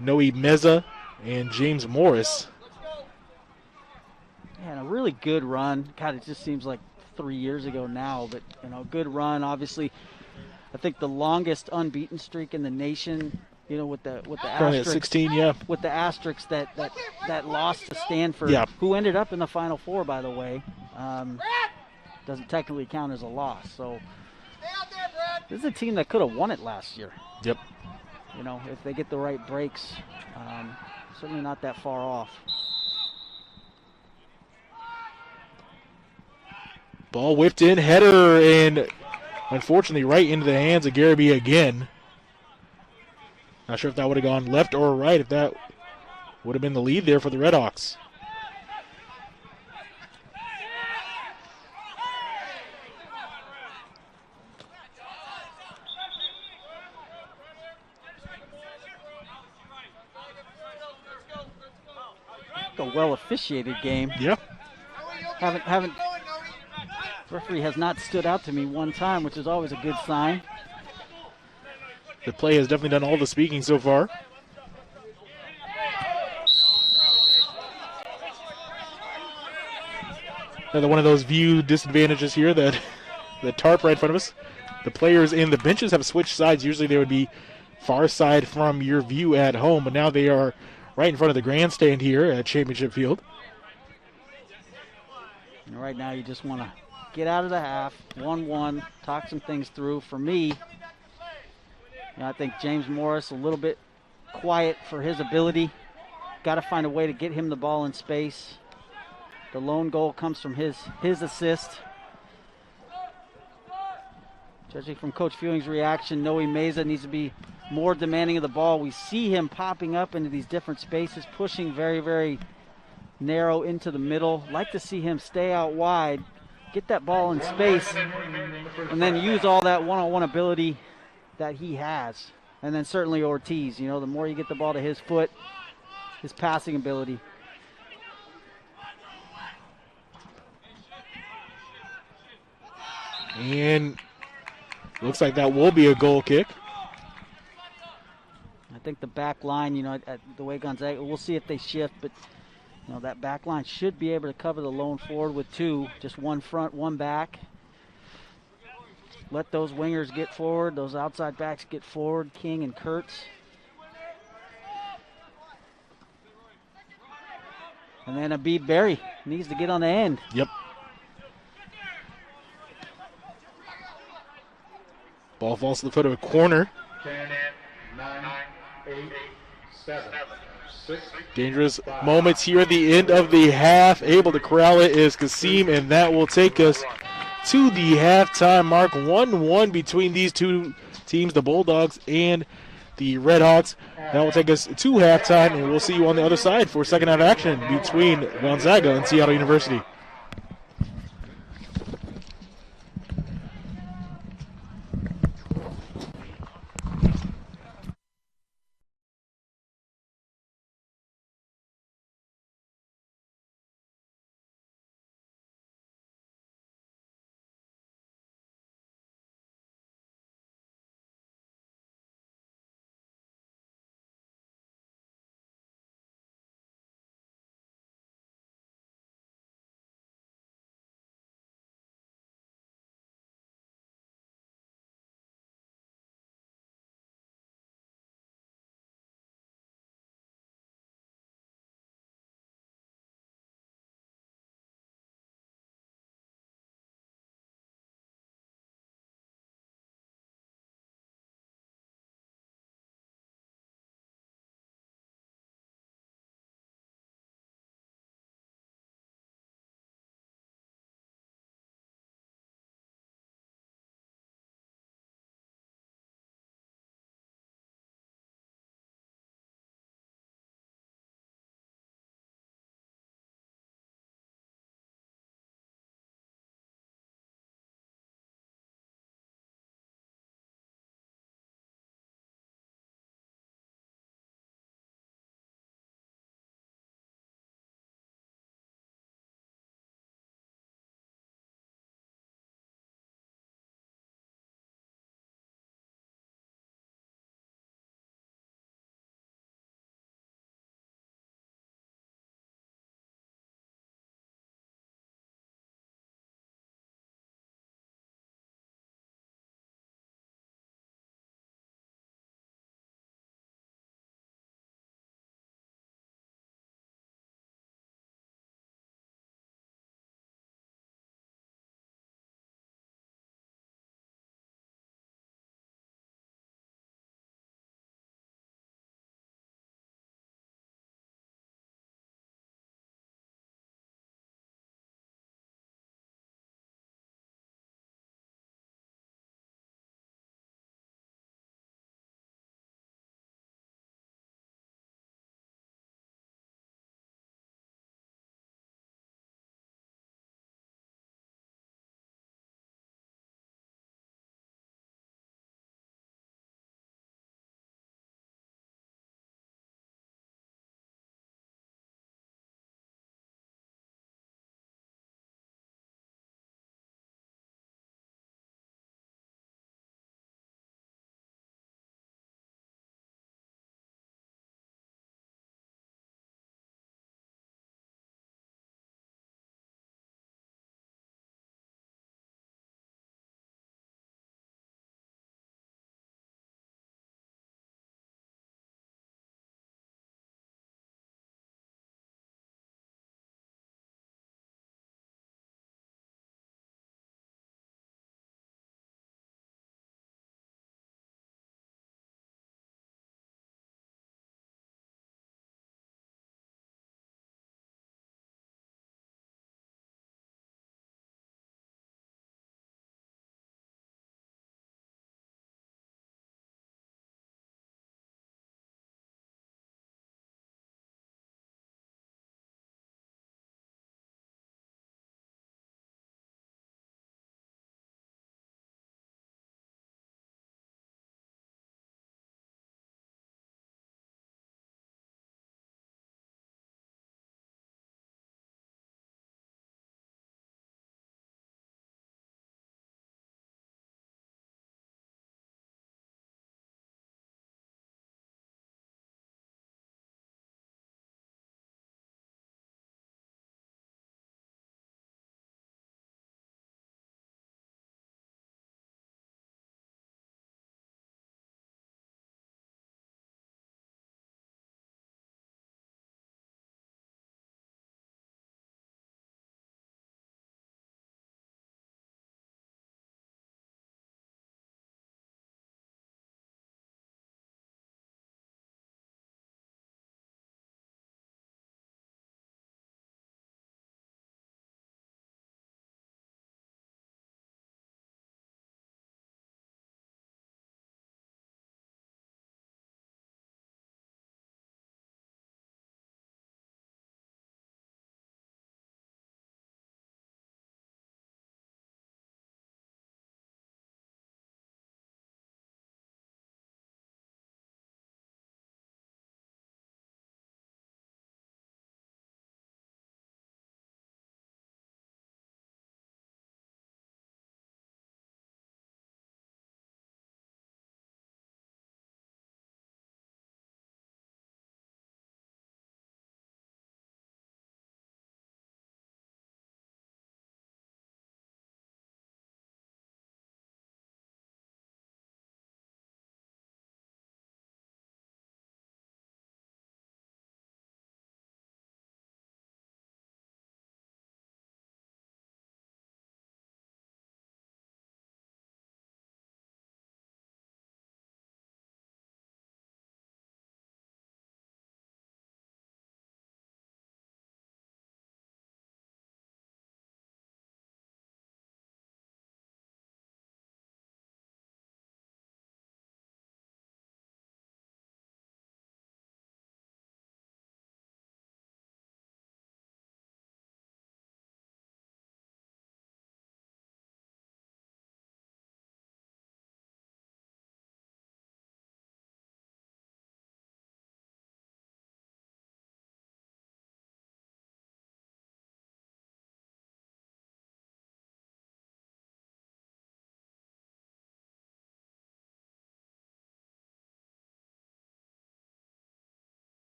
Noe Meza, and James Morris. And a really good run. God, it just seems like 3 years ago now, but good run. Obviously, I think the longest unbeaten streak in the nation. With the Currently at asterisk, 16, yeah. With the asterisks that lost to Stanford, yeah. Who ended up in the Final Four, by the way. Doesn't technically count as a loss. So this is a team that could have won it last year. Yep. If they get the right breaks, certainly not that far off. Ball whipped in, header, and unfortunately right into the hands of Garibay again. Not sure if that would have gone left or right, if that would have been the lead there for the Redhawks. A well officiated game. Yeah. Haven't. Referee has not stood out to me one time, which is always a good sign. The play has definitely done all the speaking so far. Another one of those view disadvantages here that the tarp right in front of us. The players in the benches have switched sides. Usually they would be far side from your view at home, but now they are right in front of the grandstand here at Championship Field. And right now you just want to get out of the half, 1-1, talk some things through. For me, I think James Morris a little bit quiet for his ability. Got to find a way to get him the ball in space. The lone goal comes from his assist. Judging from Coach Fewing's reaction, Noe Meza needs to be more demanding of the ball. We see him popping up into these different spaces, pushing very, very narrow into the middle. Like to see him stay out wide, get that ball in space, and then use all that one-on-one ability that he has. And then certainly Ortiz, the more you get the ball to his foot, his passing ability. And looks like that will be a goal kick. I think the back line, the way Gonzaga, we'll see if they shift, but that back line should be able to cover the lone forward with two, just one front, one back. Let those wingers get forward, those outside backs get forward, King and Kurtz. And then Abid Berry needs to get on the end. Yep. Ball falls to the foot of a corner. 10, 9, 8, 7, 6. Dangerous moments here at the end of the half. Able to corral it is Kasim, and that will take us to the halftime mark. 1-1 between these two teams, the Bulldogs and the Redhawks. That will take us to halftime, and we'll see you on the other side for second half action between Gonzaga and Seattle University.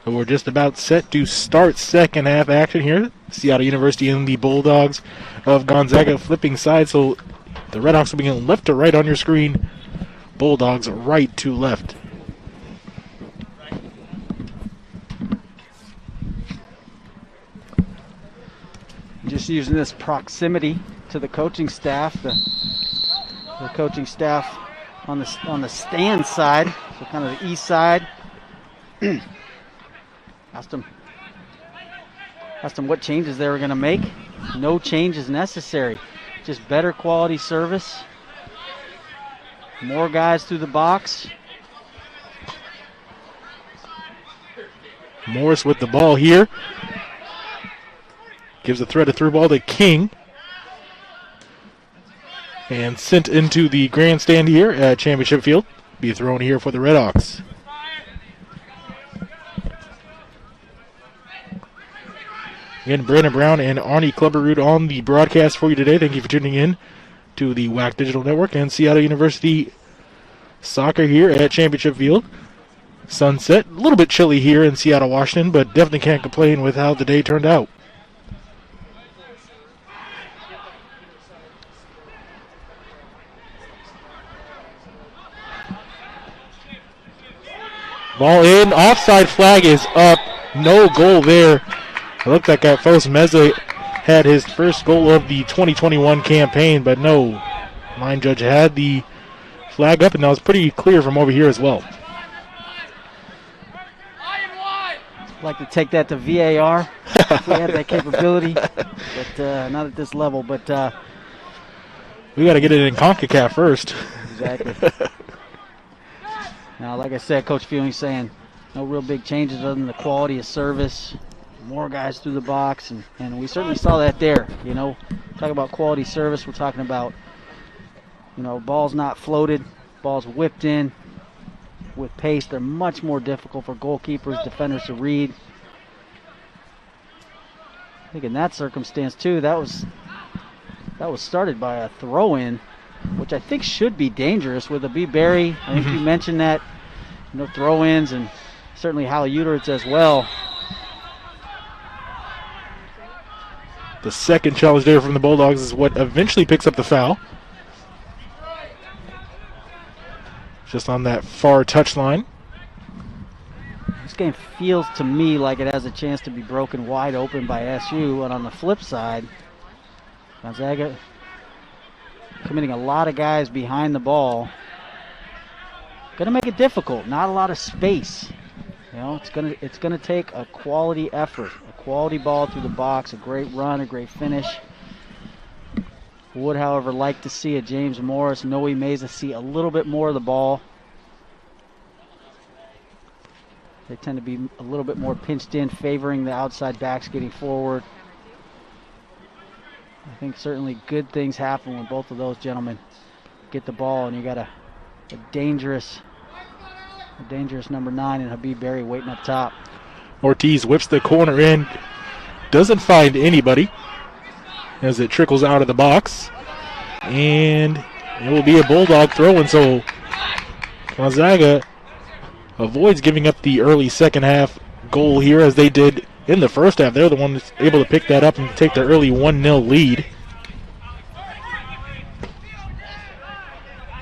But we're just about set to start second half action here. Seattle University and the Bulldogs of Gonzaga flipping sides. So the Redhawks will be going left to right on your screen. Bulldogs right to left. Just using this proximity to the coaching staff. The coaching staff on the stand side, so kind of the east side. Asked them what changes they were going to make. No changes necessary. Just better quality service. More guys through the box. Morris with the ball here. Gives a threaded through ball to King. And sent into the grandstand here at Championship Field. Be thrown here for the Redhawks. Again, Brandon Brown and Arnie Clubberud on the broadcast for you today. Thank you for tuning in to the WAC Digital Network and Seattle University Soccer here at Championship Field. Sunset, a little bit chilly here in Seattle, Washington, but definitely can't complain with how the day turned out. Ball in, offside flag is up, no goal there. It looked like Fos Meza had his first goal of the 2021 campaign, but no. Line judge had the flag up, and that was pretty clear from over here as well. I'd like to take that to VAR if we had that capability, but not at this level. But we got to get it in CONCACAF first. Exactly. Now, like I said, Coach Fewing saying no real big changes other than the quality of service, more guys through the box, and we certainly saw that there. You know, talk about quality service. We're talking about, you know, balls not floated, balls whipped in with pace. They're much more difficult for goalkeepers, defenders to read. I think in that circumstance too, that was started by a throw-in, which I think should be dangerous with a B. Berry. I think you mentioned that, you know, throw-ins, and certainly Hal Uteritz as well. The second challenge there from the Bulldogs is what eventually picks up the foul. Just on that far touchline. This game feels to me like it has a chance to be broken wide open by SU, and on the flip side, Gonzaga committing a lot of guys behind the ball. Gonna make it difficult. Not a lot of space. You know, it's gonna take a quality effort, a quality ball through the box, a great run, a great finish. Would, however, like to see a James Morris, Noe Meza see a little bit more of the ball. They tend to be a little bit more pinched in, favoring the outside backs getting forward. I think certainly good things happen when both of those gentlemen get the ball, and you got a dangerous number 9 in Habib Berry waiting up top. Ortiz whips the corner in, doesn't find anybody as it trickles out of the box, and it will be a Bulldog throw, and so Gonzaga avoids giving up the early second half goal here as they did in the first half. They're the one that's able to pick that up and take the early 1-0 lead.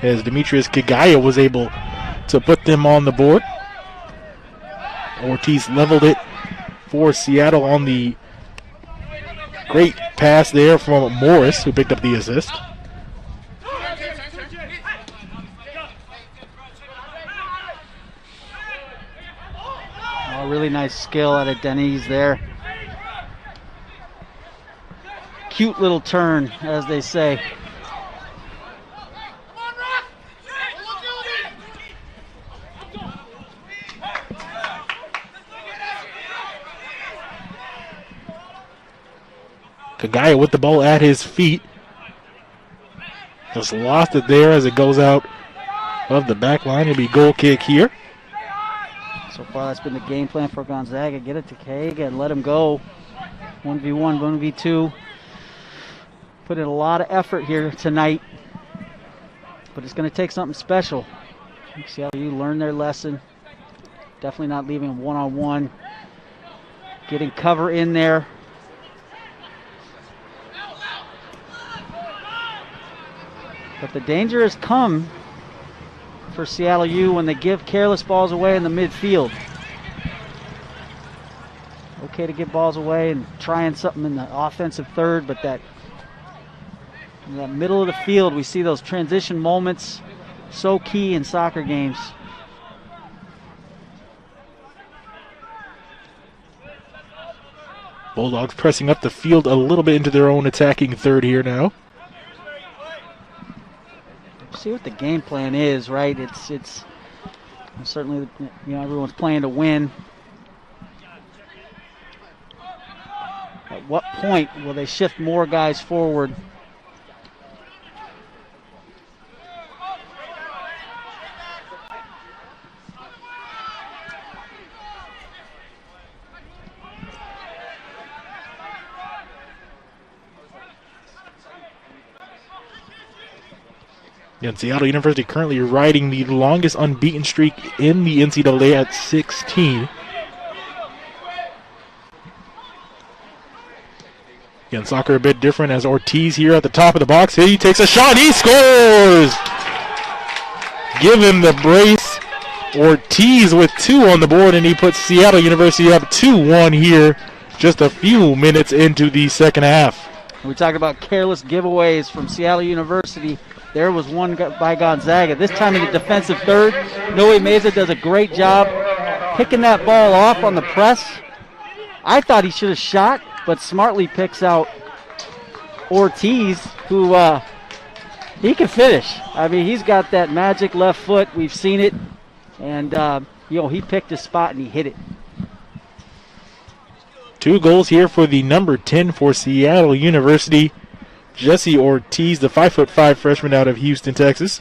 As Demetrius Kagaya was able to put them on the board. Ortiz leveled it for Seattle on the great pass there from Morris, who picked up the assist. Really nice skill out of Denise there. Cute little turn, as they say. Kagaya with the ball at his feet. Just lost it there as it goes out of the back line. It'll be goal kick here. So far, that's been the game plan for Gonzaga. Get it to Kaga and let him go. 1v1, 1v2. Put in a lot of effort here tonight. But it's going to take something special. CLU learned their lesson. Definitely not leaving one-on-one. getting cover in there. But the danger has come for Seattle U when they give careless balls away in the midfield. Okay to give balls away and trying something in the offensive third, but that in the middle of the field, we see those transition moments so key in soccer games. Bulldogs pressing up the field a little bit into their own attacking third here now. See what the game plan is, right? It's certainly, everyone's playing to win. At what point will they shift more guys forward? And Seattle University currently riding the longest unbeaten streak in the NCAA at 16. Again, soccer a bit different as Ortiz here at the top of the box. He takes a shot. He scores! Give him the brace. Ortiz with 2 on the board, and he puts Seattle University up 2-1 here just a few minutes into the second half. We talked about careless giveaways from Seattle University. There was one by Gonzaga. This time in the defensive third, Noe Meza does a great job picking that ball off on the press. I thought he should have shot, but smartly picks out Ortiz, who he can finish. I mean, he's got that magic left foot. We've seen it. And, he picked his spot and he hit it. 2 goals here for the number 10 for Seattle University. Jesse Ortiz, the 5'5" freshman out of Houston, Texas.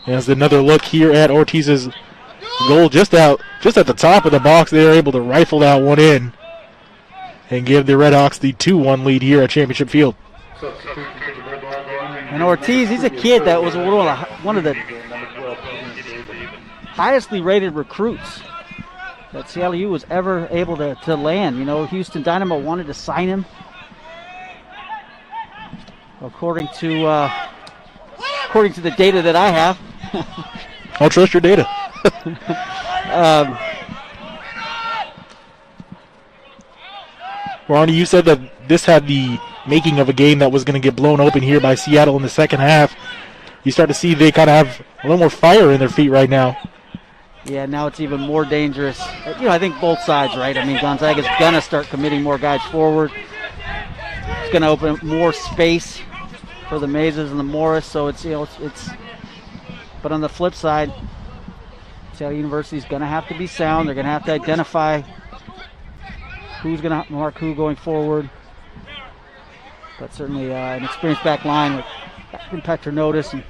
As another look here at Ortiz's goal just at the top of the box. They are able to rifle that one in and give the Redhawks the 2-1 lead here at Championship Field. And Ortiz, he's a kid that was one of the highestly rated recruits that Seattle U was ever able to land. Houston Dynamo wanted to sign him. According to the data that I have. I'll trust your data. Ronnie, you said that this had the making of a game that was going to get blown open here by Seattle in the second half. You start to see they kind of have a little more fire in their feet right now. Yeah, now it's even more dangerous. I think both sides, right? I mean, Gonzaga's going to start committing more guys forward. It's going to open up more space for the Mazes and the Morris, so it's. But on the flip side, Seattle University is going to have to be sound. They're going to have to identify who's going to mark who going forward. But certainly an experienced back line with Petronotis and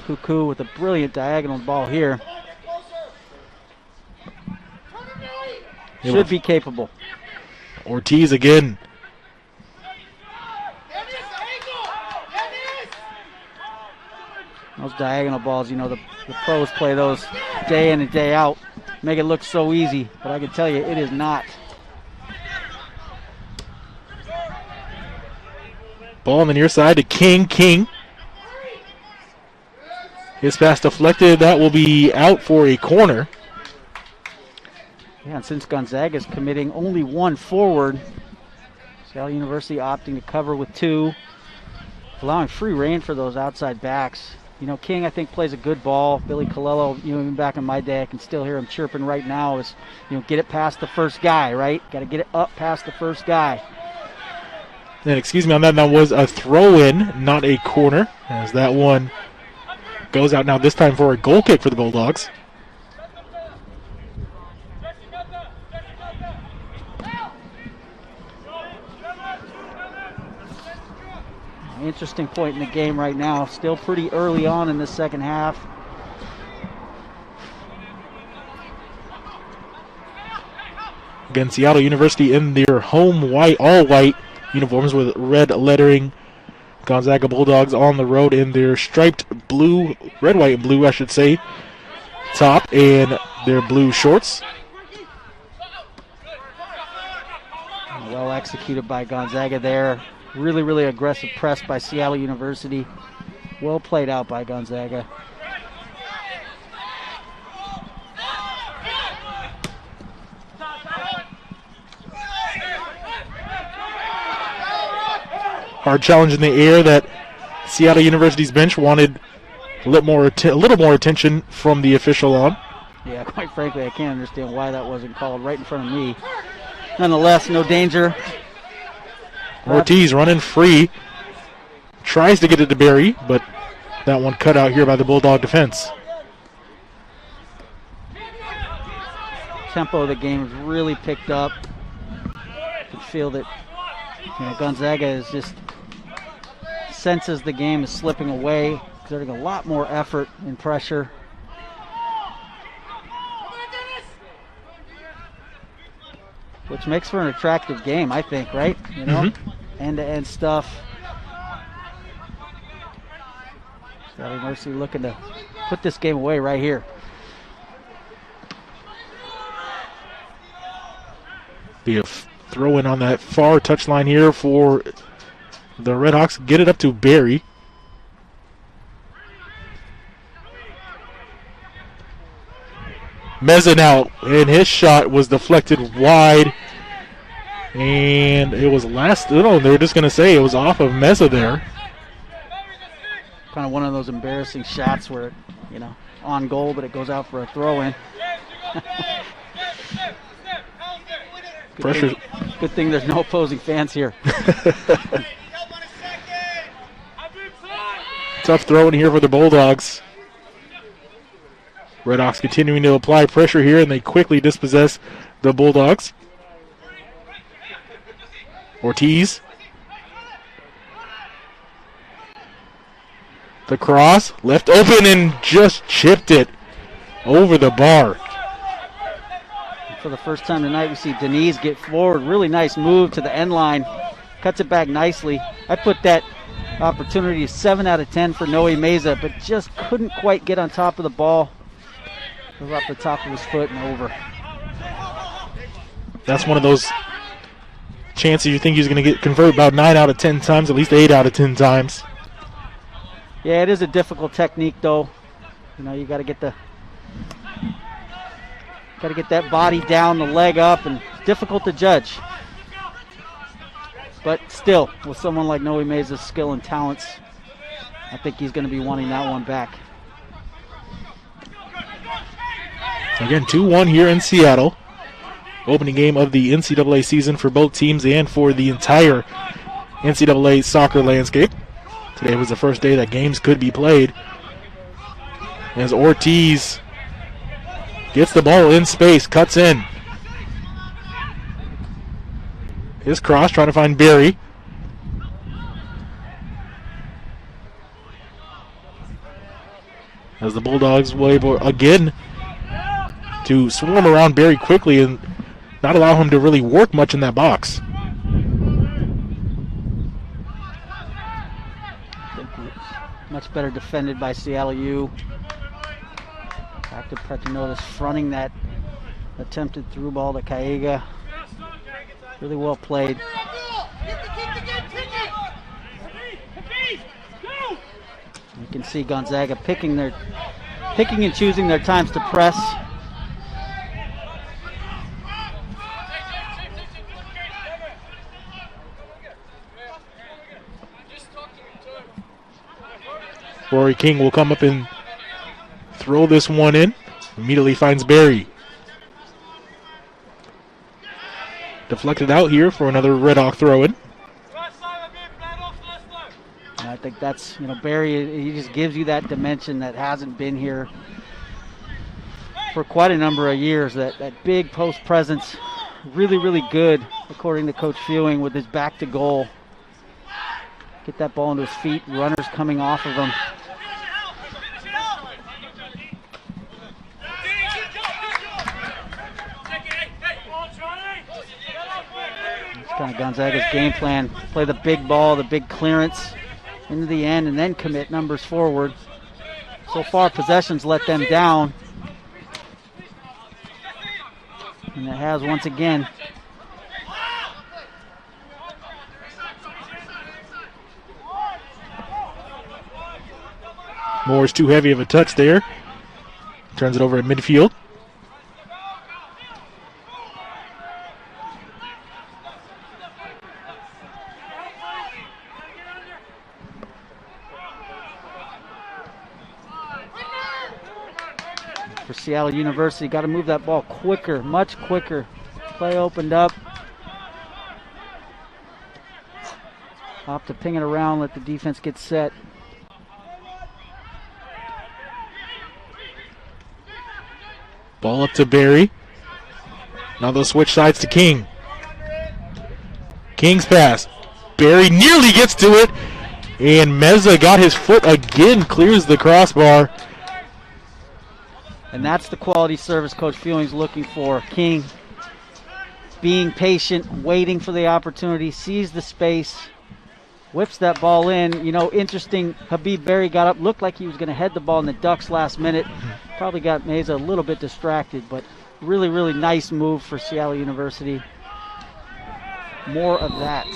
Cuckoo with a brilliant diagonal ball here. Should be capable. Ortiz again. Those diagonal balls, the pros play those day in and day out. Make it look so easy, but I can tell you it is not. Ball on the near side to King. His pass deflected. That will be out for a corner. Yeah, and since Gonzaga is committing only 1 forward, Seattle University opting to cover with 2, allowing free reign for those outside backs. King, I think, plays a good ball. Billy Colello, even back in my day, I can still hear him chirping right now is, get it past the first guy, right? Got to get it up past the first guy. And excuse me on that was a throw-in, not a corner, as that one goes out now this time for a goal kick for the Bulldogs. Interesting point in the game right now. Still pretty early on in the second half. Again, Seattle University in their home white, all white uniforms with red lettering. Gonzaga Bulldogs on the road in their striped blue, red, white, and blue, I should say, top and their blue shorts. well executed by Gonzaga there. Really, really aggressive press by Seattle University. Well played out by Gonzaga. Hard challenge in the air that Seattle University's bench wanted a little more attention from the official on. Yeah, quite frankly, I can't understand why that wasn't called right in front of me. Nonetheless, no danger. Ortiz running free. Tries to get it to Barry, but that one cut out here by the Bulldog defense. Tempo of the game has really picked up. You can feel that Gonzaga is just senses the game is slipping away, exerting a lot more effort and pressure. Which makes for an attractive game, I think, right? End-to-end stuff. Seattle University looking to put this game away right here. Be a throw in on that far touchline here for the Redhawks. Get it up to Barry. Meza now, and his shot was deflected wide. And it was they were just going to say it was off of Meza there. Kind of one of those embarrassing shots where, on goal, but it goes out for a throw-in. Pressure. Good thing there's no opposing fans here. Tough throw in here for the Bulldogs. Redhawks continuing to apply pressure here, and they quickly dispossess the Bulldogs. Ortiz. The cross, left open, and just chipped it over the bar. For the first time tonight, we see Denise get forward. Really nice move to the end line. Cuts it back nicely. I put that opportunity 7 out of 10 for Noe Meza, but just couldn't quite get on top of the ball. It was off the top of his foot and over. That's one of those chances you think he's going to get converted about 9 out of 10 times, at least 8 out of 10 times. Yeah, it is a difficult technique, though. You got to get that body down, the leg up, and it's difficult to judge. But still, with someone like Noe Meza's skill and talents, I think he's going to be wanting that one back. Again, 2-1 here in Seattle. Opening game of the NCAA season for both teams and for the entire NCAA soccer landscape. Today was the first day that games could be played. As Ortiz gets the ball in space, cuts in. His cross, trying to find Barry. As the Bulldogs will able again to swarm around Barry quickly and not allow him to really work much in that box. Much better defended by Seattle U. Back to Pretinotis fronting that attempted through ball to Caiga. Really well played. You can see Gonzaga picking and choosing their times to press. Rory King will come up and throw this one in. Immediately finds Barry. Deflected out here for another Red Hawk throw-in. I think that's, Barry, he just gives you that dimension that hasn't been here for quite a number of years. That big post presence, really, really good, according to Coach Fewing, with his back to goal. Get that ball into his feet, runners coming off of him. Kind of Gonzaga's game plan, play the big ball, the big clearance into the end, and then commit numbers forward. So far, possessions let them down. And it has once again. Moore's too heavy of a touch there. Turns it over at midfield. For Seattle University, got to move that ball quicker, much quicker. Play opened up. Opt to ping it around, let the defense get set. Ball up to Barry. Now they'll switch sides to King. King's pass. Barry nearly gets to it. And Meza got his foot again, clears the crossbar. And that's the quality service Coach Fewing's looking for. King being patient, waiting for the opportunity, sees the space, whips that ball in. You know, interesting, Habib Barry got up, looked like he was going to head the ball in the Ducks last minute. Probably got Meza a little bit distracted, but really, really nice move for Seattle University. More of that.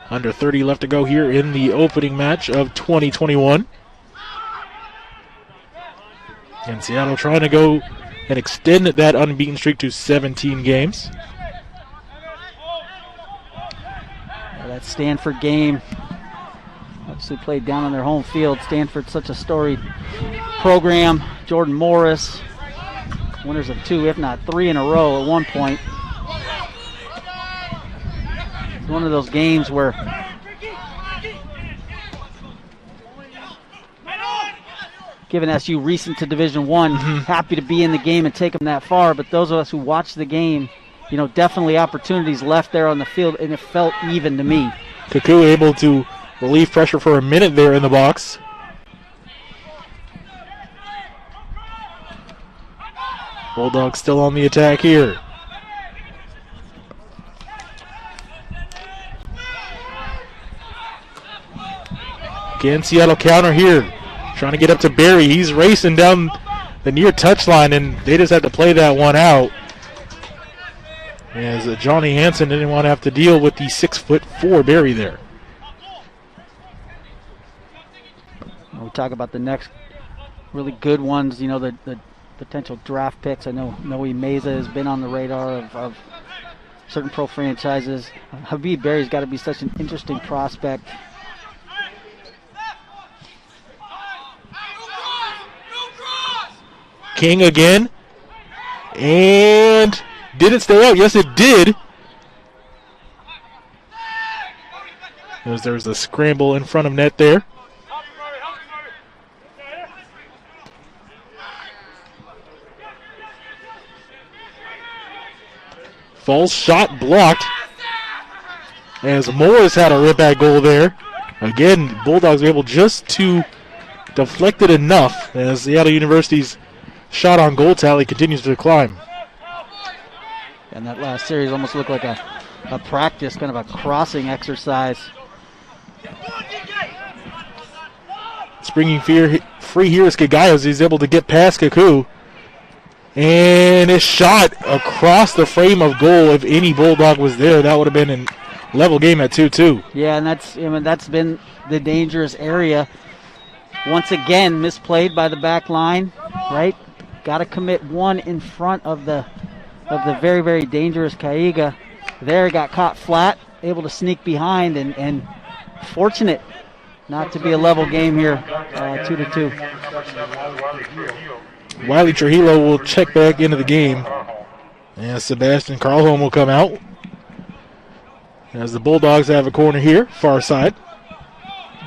Under 30 left to go here in the opening match of 2021. And Seattle trying to go and extend that unbeaten streak to 17 games. That Stanford game obviously played down on their home field. Stanford's such a storied program. Jordan Morris, winners of 2, if not 3 in a row at one point. It's one of those games where given SU recent to Division I, happy to be in the game and take them that far. But those of us who watched the game, you know, definitely opportunities left there on the field, and it felt even to me. Kaku able to relieve pressure for a minute there in the box. Bulldogs still on the attack here. Again, Seattle counter here. Trying to get up to Barry. He's racing down the near touchline, and they just had to play that one out. As Johnny Hansen didn't want to have to deal with the 6'4" Barry there. We talk about the next really good ones, you know, the potential draft picks. I know Noe Meza has been on the radar of certain pro franchises. Habib Barry's got to be such an interesting prospect. King again. And did it stay out? Yes, it did. There's a scramble in front of net there. False shot blocked. As Morris had a rip-back goal there. Again, Bulldogs were able just to deflect it enough as Seattle University's shot on goal tally continues to climb. And that last series almost looked like a practice, kind of a crossing exercise. Springing free here is Kagayos. He's able to get past Kaku. And a shot across the frame of goal. If any Bulldog was there, that would have been a level game at 2-2. Yeah, and that's been the dangerous area. Once again, misplayed by the back line, right? Got to commit one in front of the very, very dangerous Kaiga. There, got caught flat, able to sneak behind, and fortunate not to be a level game here, 2-2. Wiley Trujillo will check back into the game. And Sebastian Carlholm will come out. As the Bulldogs have a corner here, far side.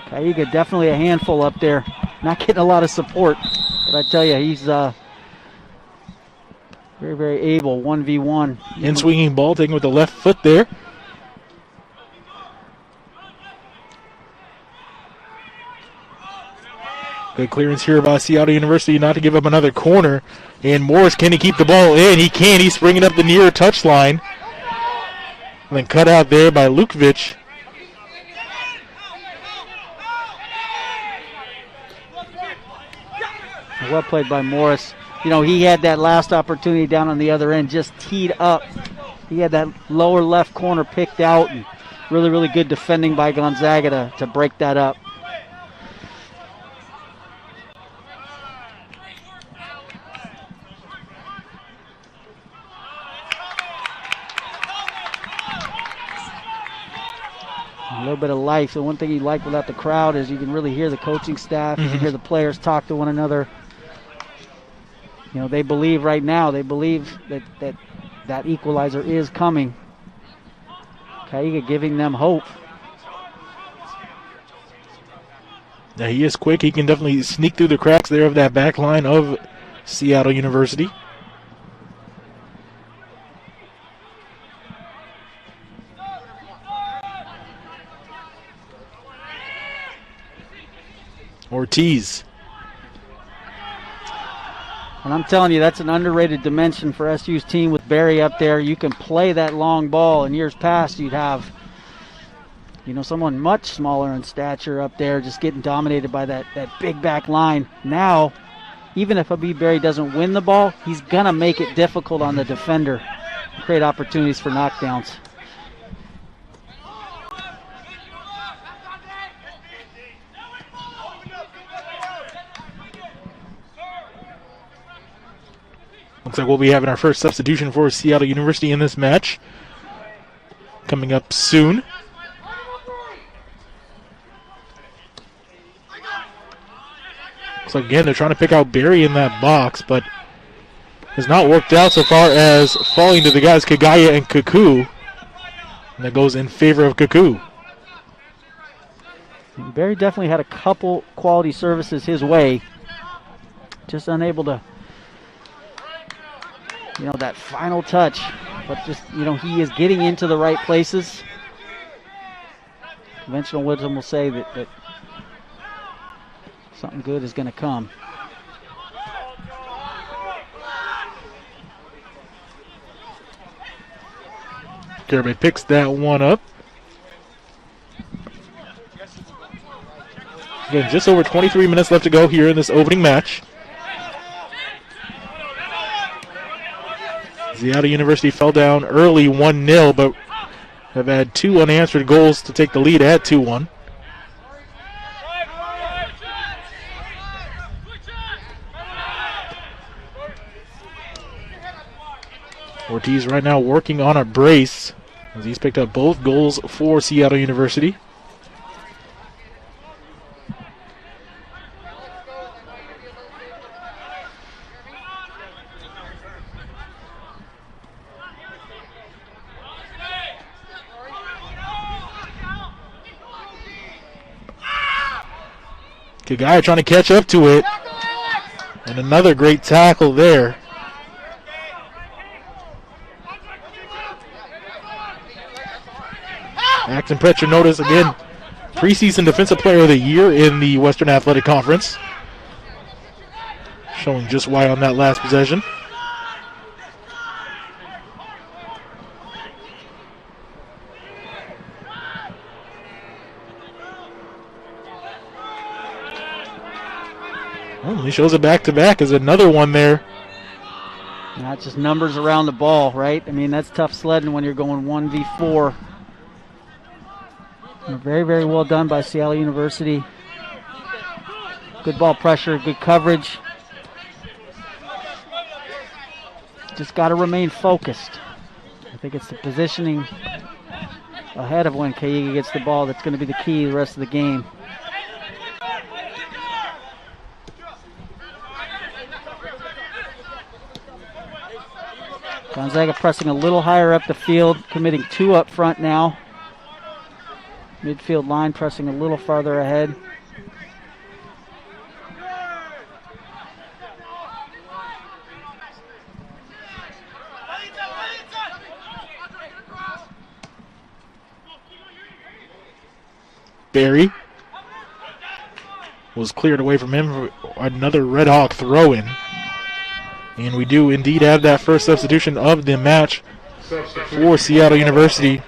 Kaiga definitely a handful up there. Not getting a lot of support, but I tell you, he's very, very able, 1v1. In-swinging ball taken with the left foot there. Good clearance here by Seattle University not to give up another corner. And Morris, can he keep the ball in? He can. He's springing up the near touchline. And then cut out there by Lukovic. Well played by Morris. you know, he had that last opportunity down on the other end, just teed up. He had that lower left corner picked out, and really, really good defending by Gonzaga to break that up. A little bit of life. So one thing you like without the crowd is you can really hear the coaching staff. You can hear the players talk to one another. You know, they believe right now, they believe that equalizer is coming. Kaiga giving them hope. Yeah, he is quick. He can definitely sneak through the cracks there of that back line of Seattle University. Ortiz. And I'm telling you, that's an underrated dimension for SU's team with Barry up there. You can play that long ball. In years past, you'd have, you know, someone much smaller in stature up there just getting dominated by that big back line. Now, even if Habib Barry doesn't win the ball, he's going to make it difficult on the defender and create opportunities for knockdowns. Looks like we'll be having our first substitution for Seattle University in this match coming up soon. Looks like, again, they're trying to pick out Barry in that box, but has not worked out so far as falling to the guys Kagaya and Kaku. And that goes in favor of Kaku. Barry definitely had a couple quality services his way. Just unable to, you know, that final touch. But just, you know, he is getting into the right places. Conventional wisdom will say that something good is going to come. Kirby picks that one up. Again, just over 23 minutes left to go here in this opening match. Seattle University fell down early 1-0, but have had two unanswered goals to take the lead at 2-1. Ortiz right now working on a brace as he's picked up both goals for Seattle University. Kagaya trying to catch up to it. And another great tackle there. Acton Petronotis again, preseason Defensive Player of the Year in the Western Athletic Conference. Showing just why on that last possession. Well, he shows it back-to-back as another one there. Not just numbers around the ball, right? I mean, that's tough sledding when you're going 1v4. Very, very well done by Seattle University. Good ball pressure, good coverage. Just got to remain focused. I think it's the positioning ahead of when Kaiga gets the ball that's going to be the key the rest of the game. Gonzaga pressing a little higher up the field, committing two up front now. Midfield line pressing a little farther ahead. Barry was cleared away from him for another Red Hawk throw-in. And we do indeed have that first substitution of the match for Seattle University.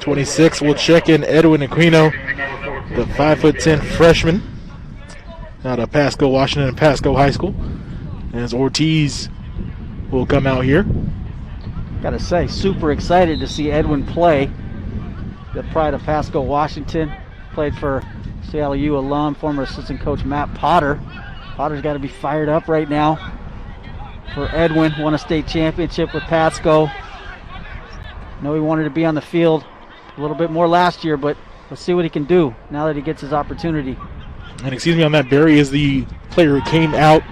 26 will check in Edwin Aquino, the 5'10" freshman. out of Pasco, Washington, and Pasco High School. As Ortiz will come out here. Gotta say, super excited to see Edwin play. The pride of Pasco, Washington. Played for Seattle U alum, former assistant coach Matt Potter. Potter's got to be fired up right now for Edwin. Won a state championship with Pasco. Know he wanted to be on the field a little bit more last year, but let's see what he can do now that he gets his opportunity. And excuse me on that, Barry is the player who came out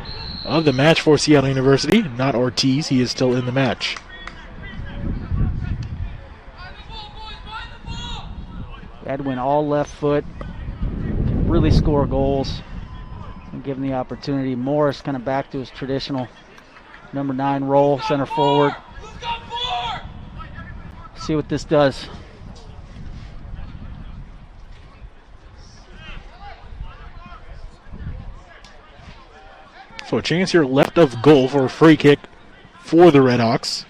of the match for Seattle University, not Ortiz. He is still in the match. Edwin all left foot, can really score goals and give him the opportunity. Morris kind of back to his traditional number 9 role, center forward. See what this does. So a chance here left of goal for a free kick for the Redhawks.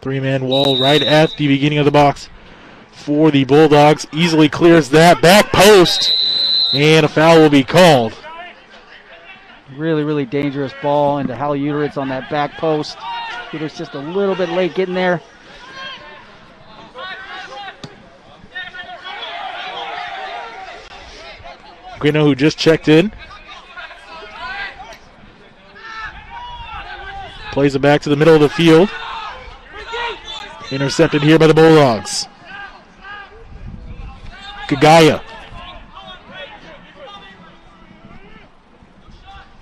Three-man wall right at the beginning of the box for the Bulldogs. Easily clears that back post, and a foul will be called. Really, really dangerous ball into Hal Uteritz on that back post. Uteritz just a little bit late getting there. Guino, who just checked in, plays it back to the middle of the field. Intercepted here by the Bulldogs. Kagaya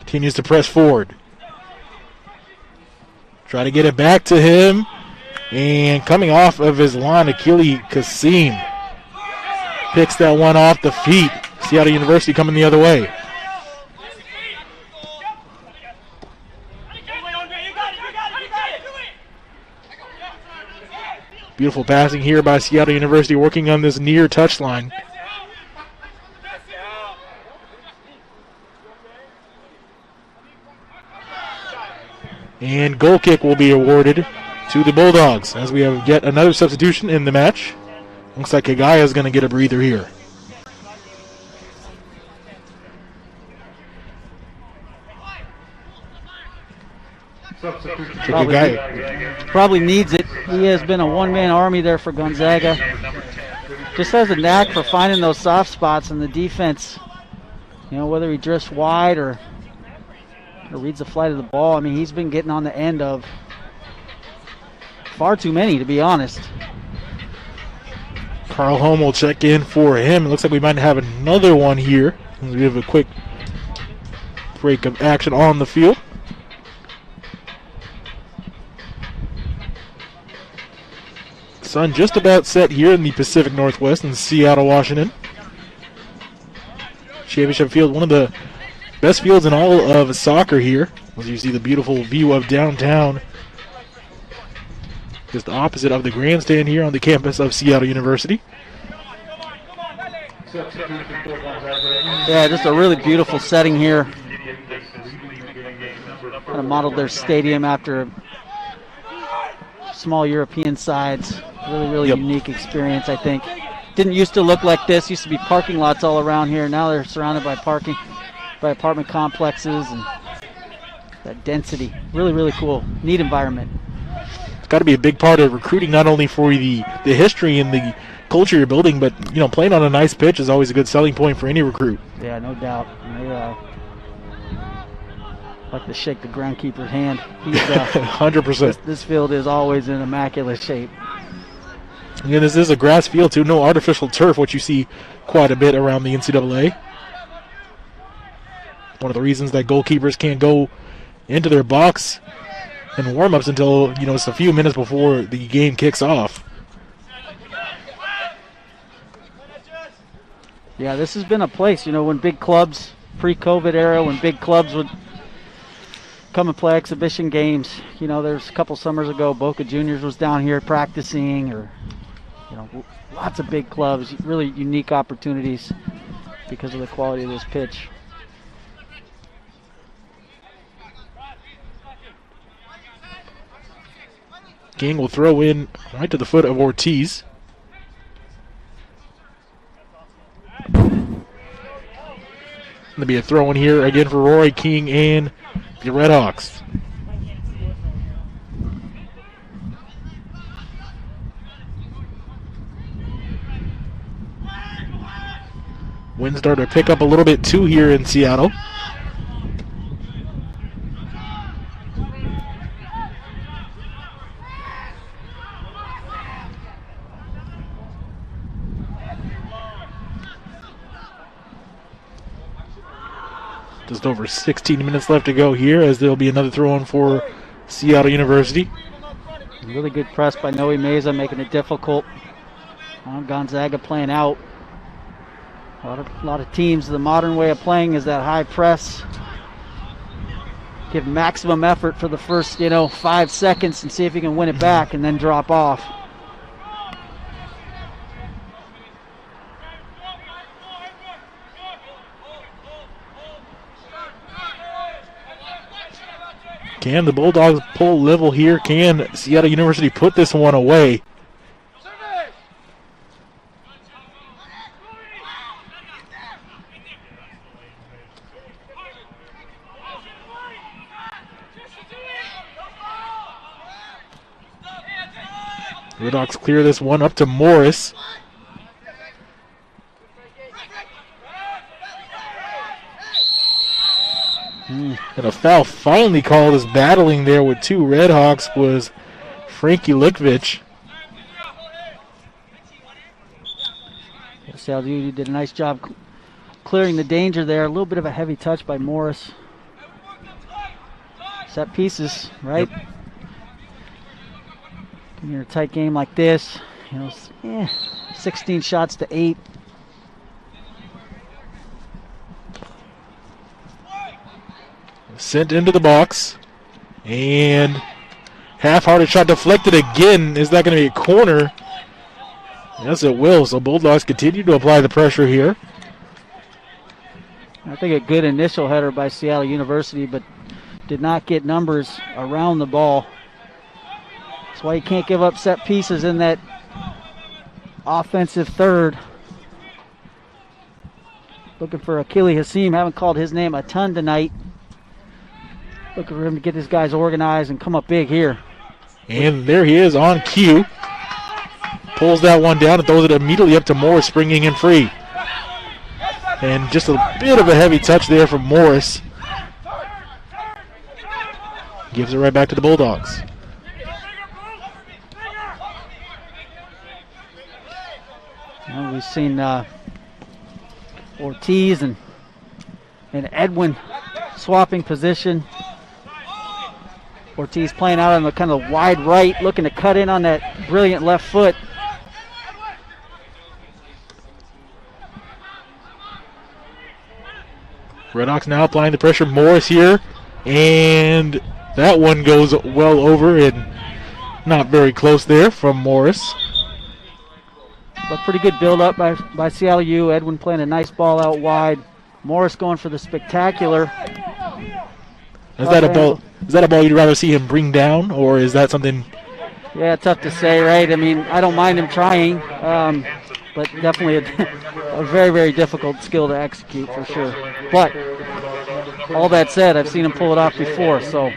continues to press forward. Try to get it back to him. And coming off of his line, Akili Kasim picks that one off the feet. Seattle University coming the other way. Beautiful passing here by Seattle University, working on this near touchline. And goal kick will be awarded to the Bulldogs as we have yet another substitution in the match. Looks like Kagaya is going to get a breather here. Probably needs it. He has been a one-man army there for Gonzaga. Just has a knack for finding those soft spots in the defense. You know, whether he drifts wide or reads the flight of the ball. I mean, he's been getting on the end of far too many, to be honest. Carl Holm will check in for him. It looks like we might have another one here. We have a quick break of action on the field. Sun just about set here in the Pacific Northwest in Seattle, Washington. Championship field, one of the best fields in all of soccer here. As you see the beautiful view of downtown, just opposite of the grandstand here on the campus of Seattle University. Yeah, just a really beautiful setting here. Kind of modeled their stadium after small European sides. Really unique experience, I think. Didn't used to look like this. Used to be parking lots all around here. Now they're surrounded by apartment complexes and that density. Really cool. Neat environment. It's got to be a big part of recruiting, not only for the history and the culture you're building, but you know, playing on a nice pitch is always a good selling point for any recruit. Yeah, no doubt. They like to shake the groundkeeper's hand. He's 100%. This field is always in immaculate shape. Again, this is a grass field too, no artificial turf, which you see quite a bit around the NCAA. One of the reasons that goalkeepers can't go into their box and warm-ups until, you know, it's a few minutes before the game kicks off. Yeah, this has been a place, you know, when big clubs, pre-COVID era, when big clubs would come and play exhibition games. You know, there's a couple summers ago, Boca Juniors was down here practicing, or, you know, lots of big clubs, really unique opportunities because of the quality of this pitch. King will throw in right to the foot of Ortiz. Going to be a throw in here again for Roy King and the Redhawks. Wind started to pick up a little bit too here in Seattle. Just over 16 minutes left to go here as there'll be another throw in for Seattle University. Really good press by Noe Meza, making it difficult. Gonzaga playing out. A lot of teams, the modern way of playing is that high press. Give maximum effort for the first, 5 seconds and see if you can win it back and then drop off. Can the Bulldogs pull level here? Can Seattle University put this one away? Redhawks clear this one up to Morris. And a foul finally called as battling there with two Redhawks was Frankie Likvich. Seattle did a nice job clearing the danger there. A little bit of a heavy touch by Morris. Set pieces, right? Yep. In a tight game like this, 16 shots to 8. Sent into the box. And half-hearted shot deflected again. Is that going to be a corner? Yes, it will. So Bulldogs continue to apply the pressure here. I think a good initial header by Seattle University, but did not get numbers around the ball. That's why you can't give up set pieces in that offensive third. Looking for Akili Hassim. Haven't called his name a ton tonight. Looking for him to get his guys organized and come up big here. And there he is on cue. Pulls that one down and throws it immediately up to Morris, springing in free. And just a bit of a heavy touch there from Morris. Gives it right back to the Bulldogs. Well, we've seen Ortiz and Edwin swapping position. Ortiz playing out on the kind of wide right, looking to cut in on that brilliant left foot. Redhawks now applying the pressure. Morris here. And that one goes well over and not very close there from Morris. But pretty good build-up by Seattle U. Edwin playing a nice ball out wide. Morris going for the spectacular. Is that a ball you'd rather see him bring down, or is that something? Yeah, tough to say, right? I mean, I don't mind him trying, but definitely a very, very difficult skill to execute for sure. But all that said, I've seen him pull it off before, so.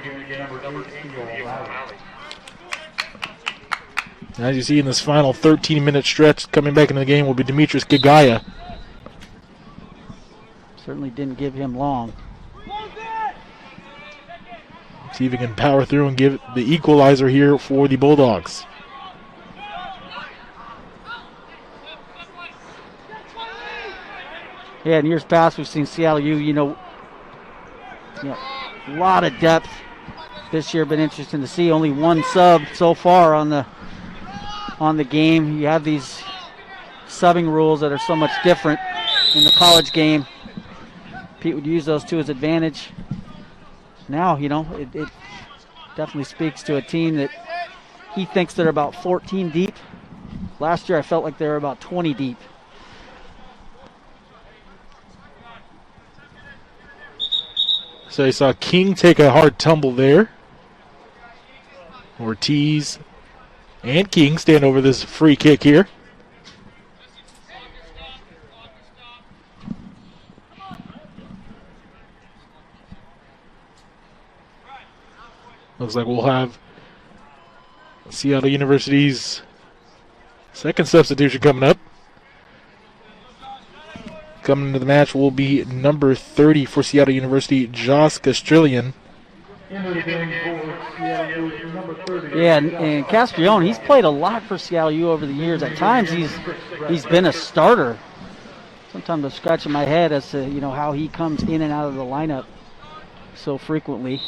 As you see in this final 13-minute stretch, coming back into the game will be Demetrius Gagaya. Certainly didn't give him long. See if he can power through and give the equalizer here for the Bulldogs. Yeah, in years past we've seen Seattle U, a lot of depth. This year been interesting to see. Only one sub so far on the game. You have these subbing rules that are so much different in the college game. Pete would use those to his advantage. Now, it definitely speaks to a team that he thinks they're about 14 deep. Last year I felt like they were about 20 deep. So you saw King take a hard tumble there. Ortiz and King stand over this free kick here. Looks like we'll have Seattle University's second substitution coming up. Coming into the match will be number 30 for Seattle University, Josh Castrillon. Yeah, and Castrillon, he's played a lot for Seattle U over the years. At times, he's been a starter. Sometimes I'm scratching my head as to how he comes in and out of the lineup so frequently.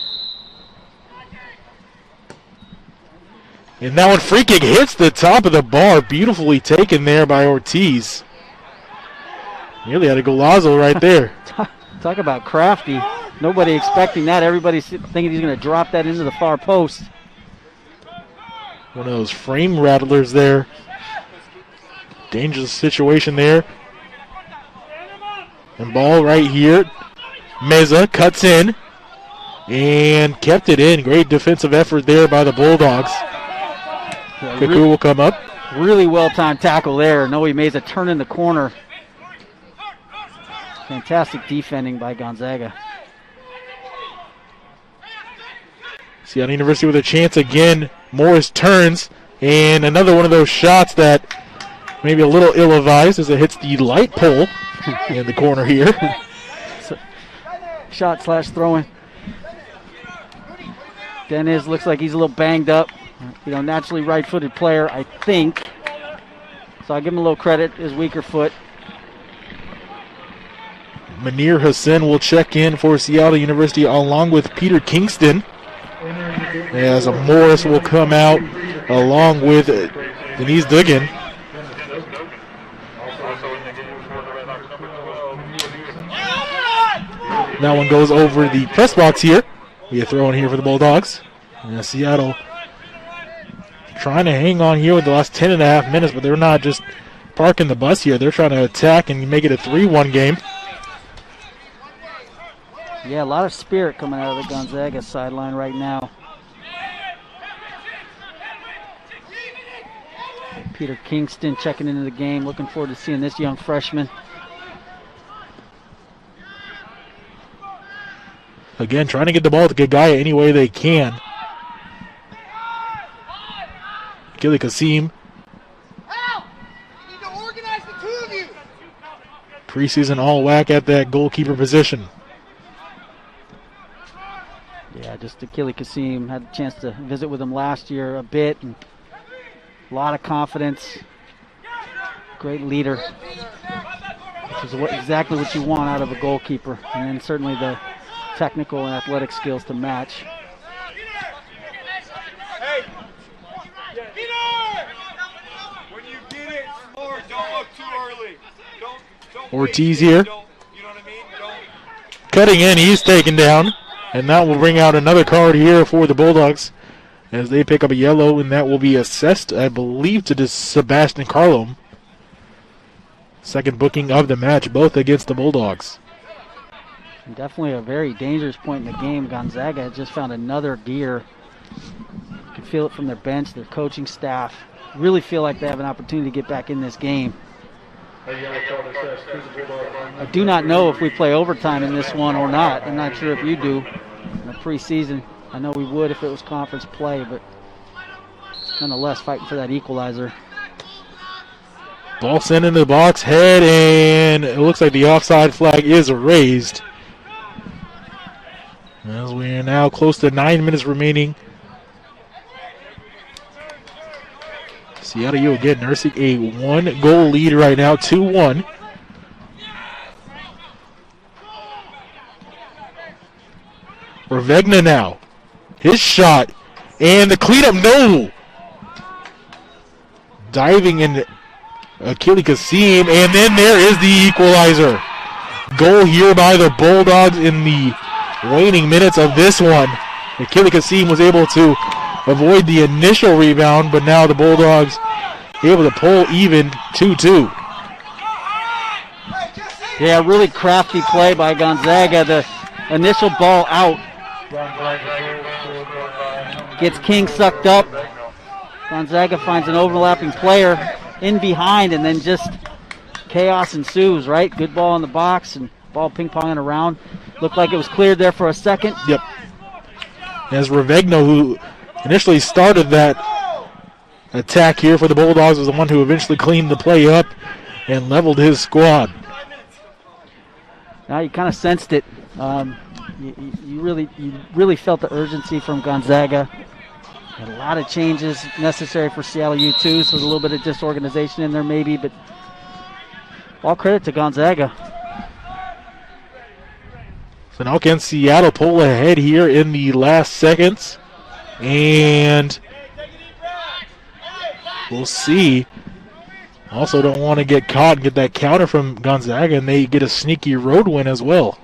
And that one free kick hits the top of the bar, beautifully taken there by Ortiz. Nearly had a golazo right there. Talk about crafty. Nobody expecting that. Everybody's thinking he's going to drop that into the far post. One of those frame rattlers there. Dangerous situation there. And ball right here. Meza cuts in and kept it in. Great defensive effort there by the Bulldogs. Yeah, Kaku will come up. Really well-timed tackle there. Noe Meza turn in the corner. Fantastic defending by Gonzaga. Seattle University with a chance again. Morris turns, and another one of those shots that maybe a little ill-advised as it hits the light pole in the corner here. Shot / throwing. Dennis looks like he's a little banged up. Naturally right-footed player, I think. So I'll give him a little credit, his weaker foot. Manir Hassan will check in for Seattle University along with Peter Kingston. As Morris will come out along with Denise Duggan. That one goes over the press box here. We are throwing here for the Bulldogs. And Seattle trying to hang on here with the last 10.5 minutes, but they're not just parking the bus here. They're trying to attack and make it a 3-1 game. Yeah, a lot of spirit coming out of the Gonzaga sideline right now. Peter Kingston checking into the game. Looking forward to seeing this young freshman. Again, trying to get the ball to Gagaya any way they can. Gilly Kasim. Preseason all whack at that goalkeeper position. Yeah, just Akili Kasim. Had a chance to visit with him last year a bit. And a lot of confidence. Great leader. Which is exactly what you want out of a goalkeeper. And then certainly the technical and athletic skills to match. When you get it, Lord, don't look too early. Don't Ortiz here. you know what I mean? Cutting in, he's taken down. And that will bring out another card here for the Bulldogs as they pick up a yellow, and that will be assessed, I believe, to Sebastian Carlom. Second booking of the match, both against the Bulldogs. Definitely a very dangerous point in the game. Gonzaga has just found another gear. You can feel it from their bench, their coaching staff. Really feel like they have an opportunity to get back in this game. I do not know if we play overtime in this one or not. I'm not sure if you do in the preseason. I know we would if it was conference play, but nonetheless fighting for that equalizer. Ball sent into the box, head, and it looks like the offside flag is raised. As we are now close to 9 minutes remaining. Seattle U again nursing a 1-goal lead right now, 2-1. Ravegna now. His shot. And the cleanup, no! Diving in Akili Kasim, and then there is the equalizer. Goal here by the Bulldogs in the waning minutes of this one. Akili Kasim was able to avoid the initial rebound, but now the Bulldogs able to pull even 2-2. Yeah, really crafty play by Gonzaga. The initial ball out. Gets King sucked up. Gonzaga finds an overlapping player in behind, and then just chaos ensues, right? Good ball in the box and ball ping-ponging around. Looked like it was cleared there for a second. Yep. as Ravegno, who initially started that attack here for the Bulldogs, was the one who eventually cleaned the play up and leveled his squad. Now you kind of sensed it. You really felt the urgency from Gonzaga. Had a lot of changes necessary for Seattle U too, so there's a little bit of disorganization in there maybe, but all credit to Gonzaga. So now can Seattle pull ahead here in the last seconds? And we'll see. Also don't want to get caught and get that counter from Gonzaga, and they get a sneaky road win as well.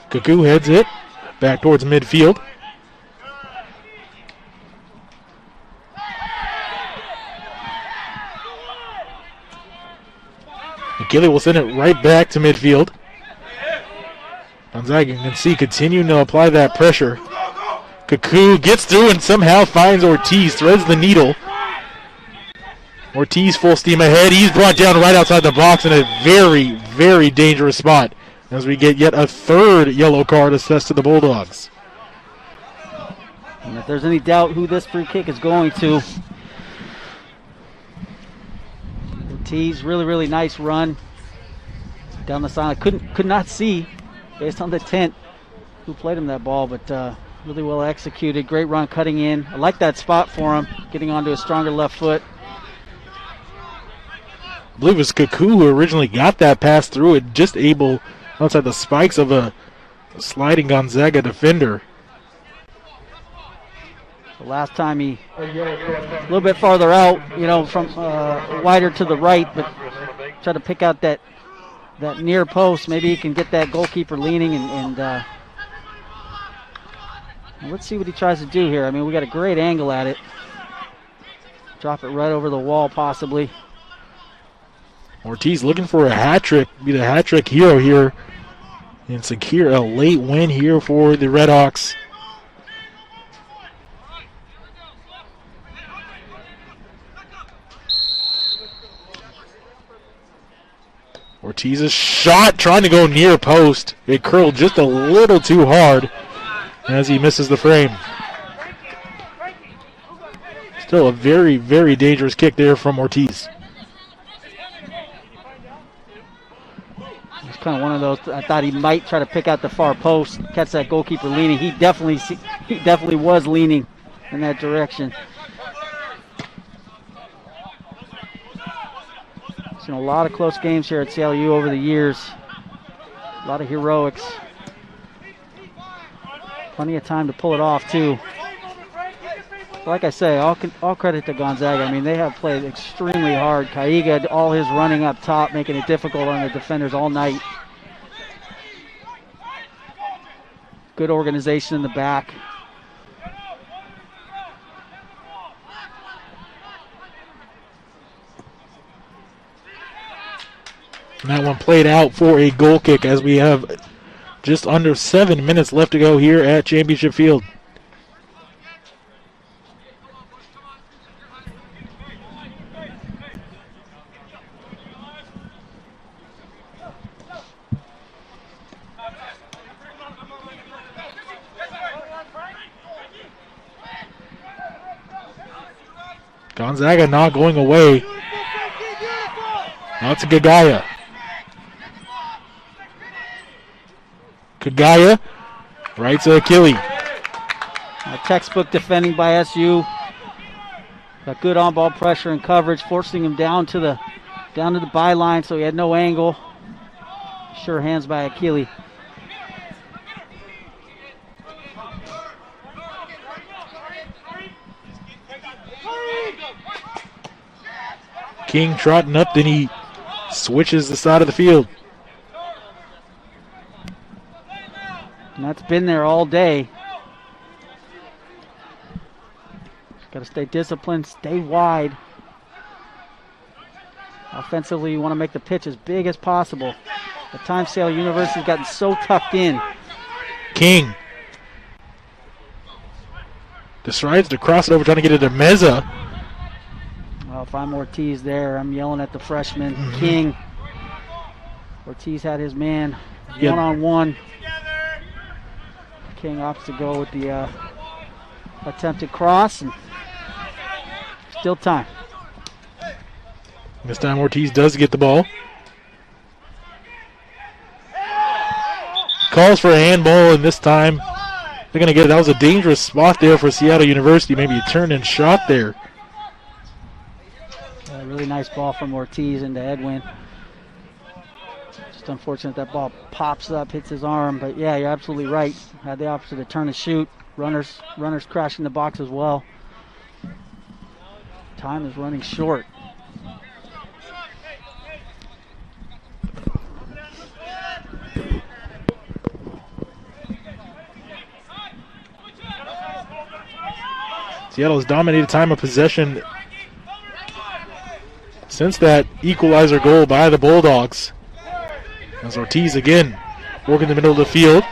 Kaku heads it back towards midfield. McKinley will send it right back to midfield. Gonzaga can see continuing to apply that pressure. Kaku gets through and somehow finds Ortiz, threads the needle. Ortiz full steam ahead. He's brought down right outside the box in a very, very dangerous spot as we get yet a third yellow card assessed to the Bulldogs. And if there's any doubt who this free kick is going to, Ortiz, really nice run down the side. Could not see based on the tent who played him that ball, but really well executed. Great run cutting in. I like that spot for him, getting onto a stronger left foot. I believe it was Kaku who originally got that pass through it, just able outside the spikes of a sliding Gonzaga defender. The last time he a little bit farther out, from wider to the right, but try to pick out that near post. Maybe he can get that goalkeeper leaning and let's see what he tries to do here. I mean, we got a great angle at it. Drop it right over the wall possibly. Ortiz looking for a hat trick, be the hat trick hero here, and secure a late win here for the Redhawks. Ortiz's shot trying to go near post. It curled just a little too hard as he misses the frame. Still a very, very dangerous kick there from Ortiz. It's kind of one of those. I thought he might try to pick out the far post, catch that goalkeeper leaning. He definitely was leaning in that direction. Seen a lot of close games here at CLU over the years. A lot of heroics. Plenty of time to pull it off too. Like I say, all credit to Gonzaga. I mean, they have played extremely hard. Kaiga, all his running up top, making it difficult on the defenders all night. Good organization in the back. And that one played out for a goal kick as we have just under 7 minutes left to go here at Championship Field. Gonzaga not going away. Now it's a Gagaya. Kagaya, right to Achille. Textbook defending by SU. Got good on-ball pressure and coverage, forcing him down to the byline, so he had no angle. Sure hands by Achille. King trotting up, then he switches the side of the field. And that's been there all day. Got to stay disciplined, stay wide. Offensively, you want to make the pitch as big as possible. At times, Seattle University's gotten so tucked in. King decides to cross it over, trying to get it to Meza. Well, if I'm Ortiz there, I'm yelling at the freshman, King. Ortiz had his man one-on-one. King opts to go with the attempted cross, and still time. This time Ortiz does get the ball. Calls for a handball, and this time they're going to get it. That was a dangerous spot there for Seattle University. Maybe a turn-and shot there. A really nice ball from Ortiz into Edwin. Just unfortunate that ball pops up, hits his arm. But yeah, you're absolutely right. Had the opposite of turn and shoot. Runners crashing the box as well. Time is running short. Seattle has dominated time of possession since that equalizer goal by the Bulldogs. As Ortiz again working the middle of the field.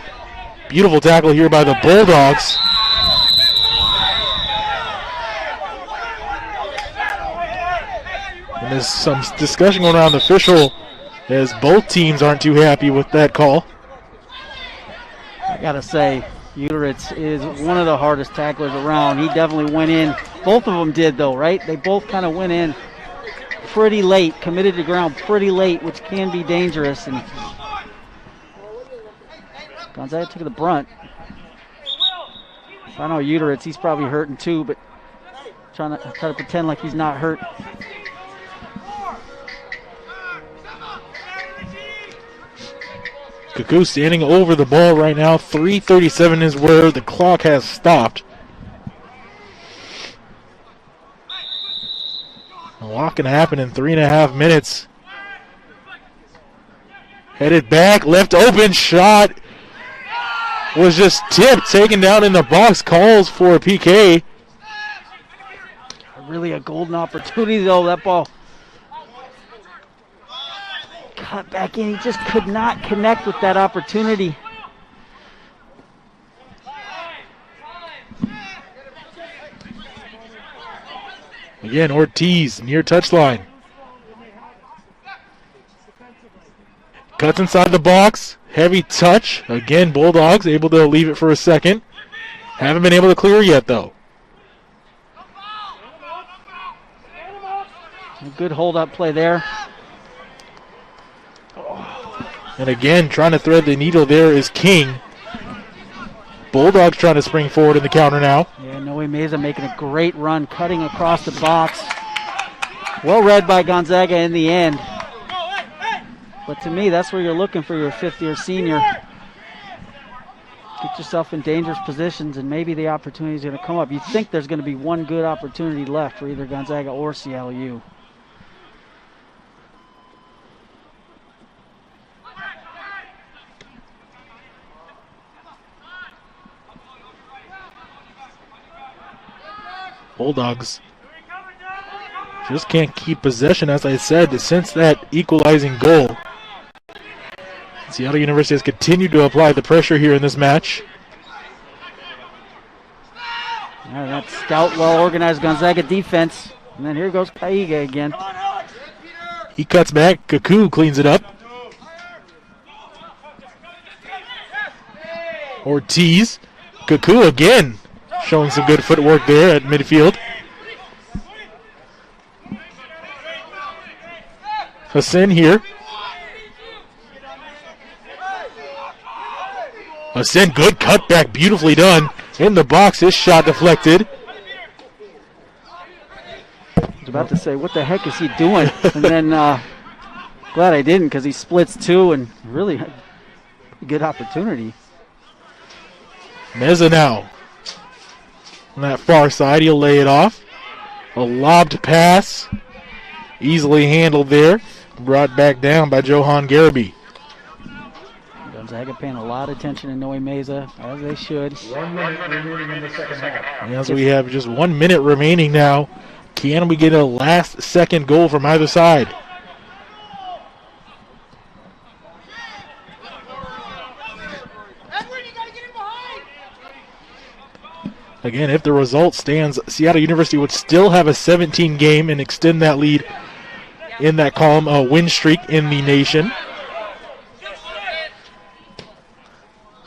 Beautiful tackle here by the Bulldogs. And there's some discussion going around the official as both teams aren't too happy with that call. I gotta say, Uteritz is one of the hardest tacklers around. He definitely went in. Both of them did, though, right? They both kind of went in pretty late, committed to ground pretty late, which can be dangerous. And Gonzaga took the brunt. I know Uteritz, he's probably hurting too, but try to pretend like he's not hurt. Kaku standing over the ball right now. 3:37 is where the clock has stopped. A lot can happen in 3.5 minutes. Headed back, left open, shot was just tipped, taken down in the box, calls for a PK. Really a golden opportunity, though. That ball cut back in. He just could not connect with that opportunity. Again, Ortiz near touchline. Cuts inside the box. Heavy touch. Again, Bulldogs able to leave it for a second. Haven't been able to clear yet, though. A good hold-up play there. And again, trying to thread the needle there is King. Bulldogs trying to spring forward in the counter now. Yeah, Noe Meza making a great run, cutting across the box. Well read by Gonzaga in the end. But to me, that's where you're looking for your fifth-year senior. Get yourself in dangerous positions, and maybe the opportunity is going to come up. You think there's going to be one good opportunity left for either Gonzaga or Seattle U. Bulldogs just can't keep possession, as I said, since that equalizing goal. Seattle University has continued to apply the pressure here in this match. That stout, well-organized Gonzaga defense. And then here goes Kaiga again. He cuts back. Kaku cleans it up. Ortiz. Kaku again showing some good footwork there at midfield. Hassan here. Hassan, good cutback, beautifully done. In the box, his shot deflected. I was about to say, what the heck is he doing? And then, glad I didn't, because he splits two and really had a good opportunity. Meza now. On that far side, he'll lay it off. A lobbed pass. Easily handled there. Brought back down by Johan Garaby. Gonzaga paying a lot of attention to Noe Meza, as they should. 1 minute remaining in the second half. As we have just 1 minute remaining now, can we get a last second goal from either side? Again, if the result stands, Seattle University would still have a 17 game and extend that lead in that column, a win streak in the nation.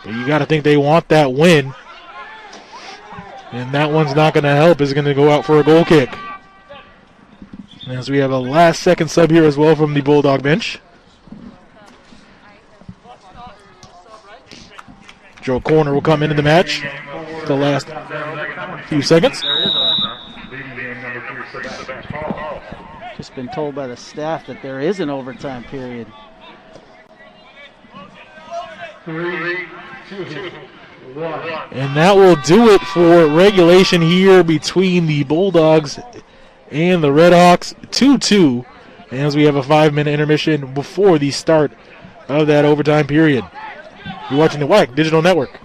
But you got to think they want that win. And that one's not going to help. Is going to go out for a goal kick. As we have a last second sub here as well from the Bulldog bench. Joe Corner will come into the match the last few seconds. Just been told by the staff that there is an overtime period. 3, 2, 1. And that will do it for regulation here between the Bulldogs and the Redhawks. 2-2 as we have a 5-minute intermission before the start of that overtime period. You're watching the WAC Digital Network.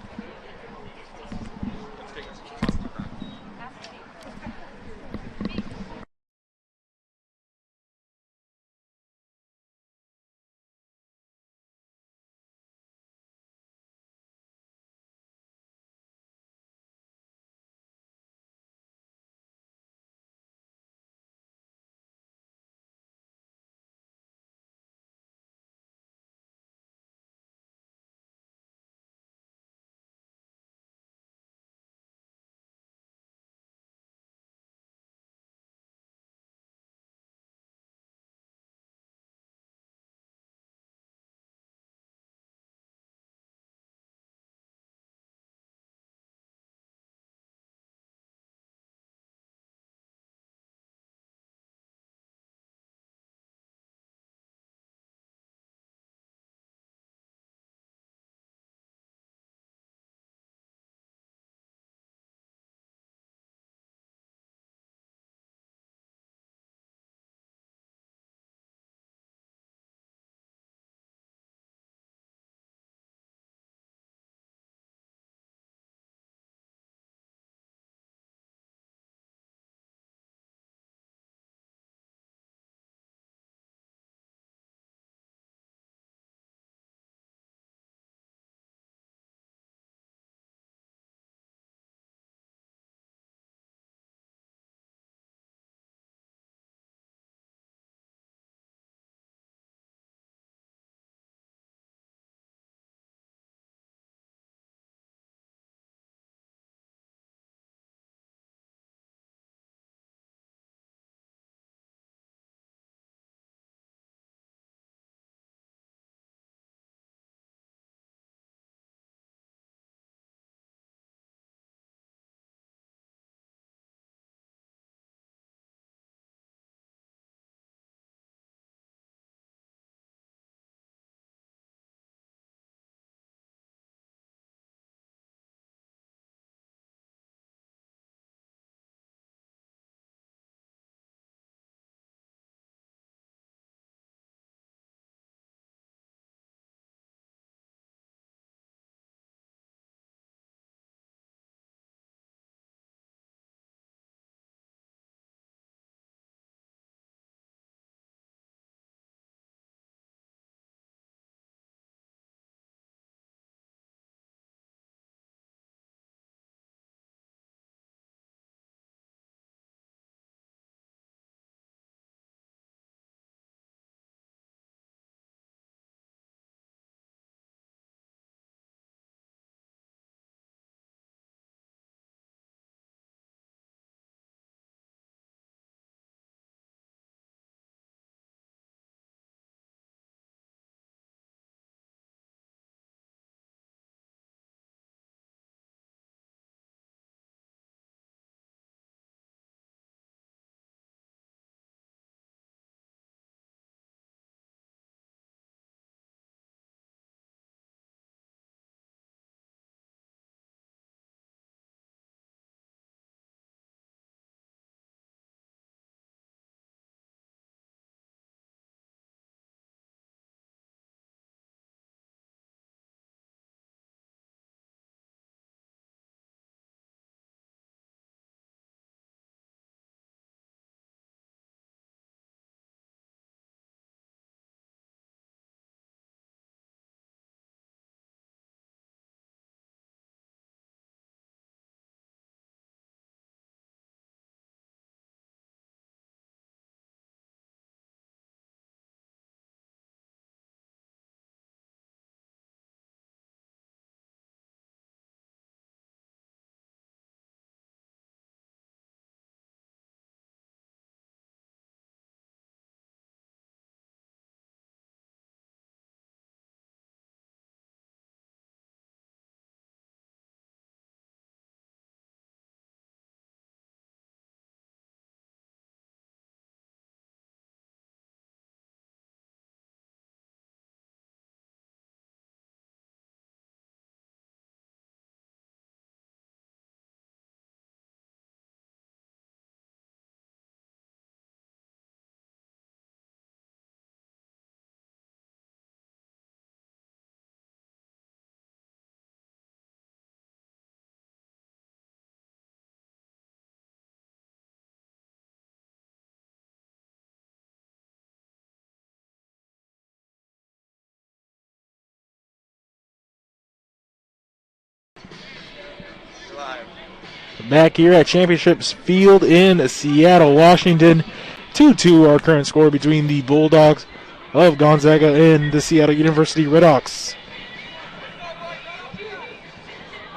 back here at Championships Field in Seattle, Washington. 2-2 our current score between the Bulldogs of Gonzaga and the Seattle University Redhawks.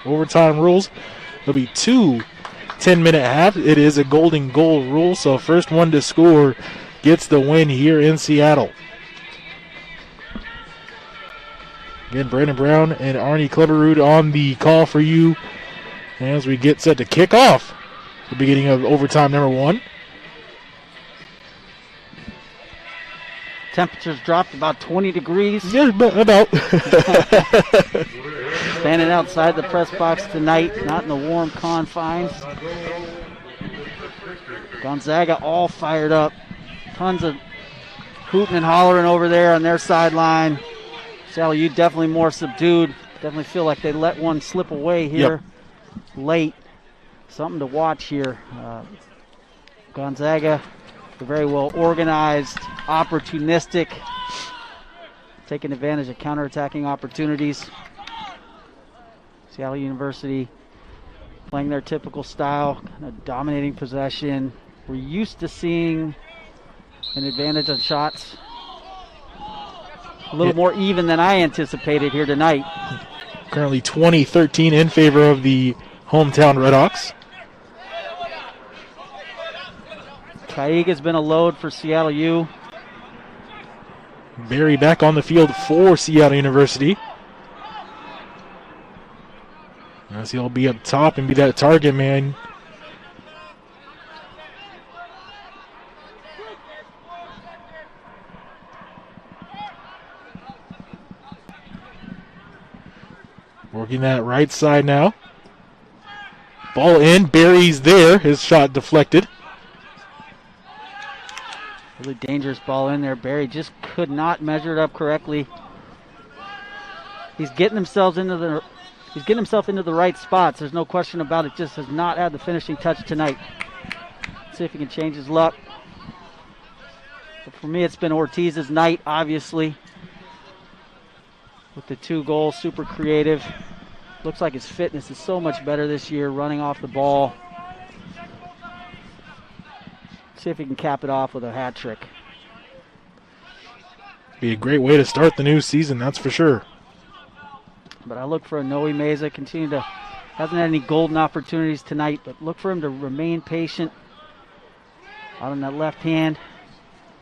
Overtime rules. There'll be 2 10-minute halves. It is a golden goal rule, so first one to score gets the win here in Seattle. Again, Brandon Brown and Arnie Kleberud on the call for you as we get set to kick off the beginning of overtime number 1. Temperatures dropped about 20 degrees. Yeah, about. Standing outside the press box tonight, not in the warm confines. Gonzaga all fired up. Tons of hooting and hollering over there on their sideline. Seattle U definitely more subdued. Definitely feel like they let one slip away here late. Something to watch here. Gonzaga, they're very well organized, opportunistic, taking advantage of counterattacking opportunities. Seattle University playing their typical style, kind of dominating possession. We're used to seeing an advantage on shots. A little more even than I anticipated here tonight. Currently 20-13 in favor of the hometown Redhawks. Kaiga's been a load for Seattle U. Barry back on the field for Seattle University. As he'll be up top and be that target man. Working that right side now. Ball in, Barry's there. His shot deflected. Really dangerous ball in there. Barry just could not measure it up correctly. He's getting himself into the right spots. There's no question about it. Just has not had the finishing touch tonight. Let's see if he can change his luck. But for me, it's been Ortiz's night, obviously. With the 2 goals, super creative. Looks like his fitness is so much better this year, running off the ball. See if he can cap it off with a hat trick. Be a great way to start the new season, that's for sure. But I look for a Noe Meza, hasn't had any golden opportunities tonight, but look for him to remain patient out on that left hand.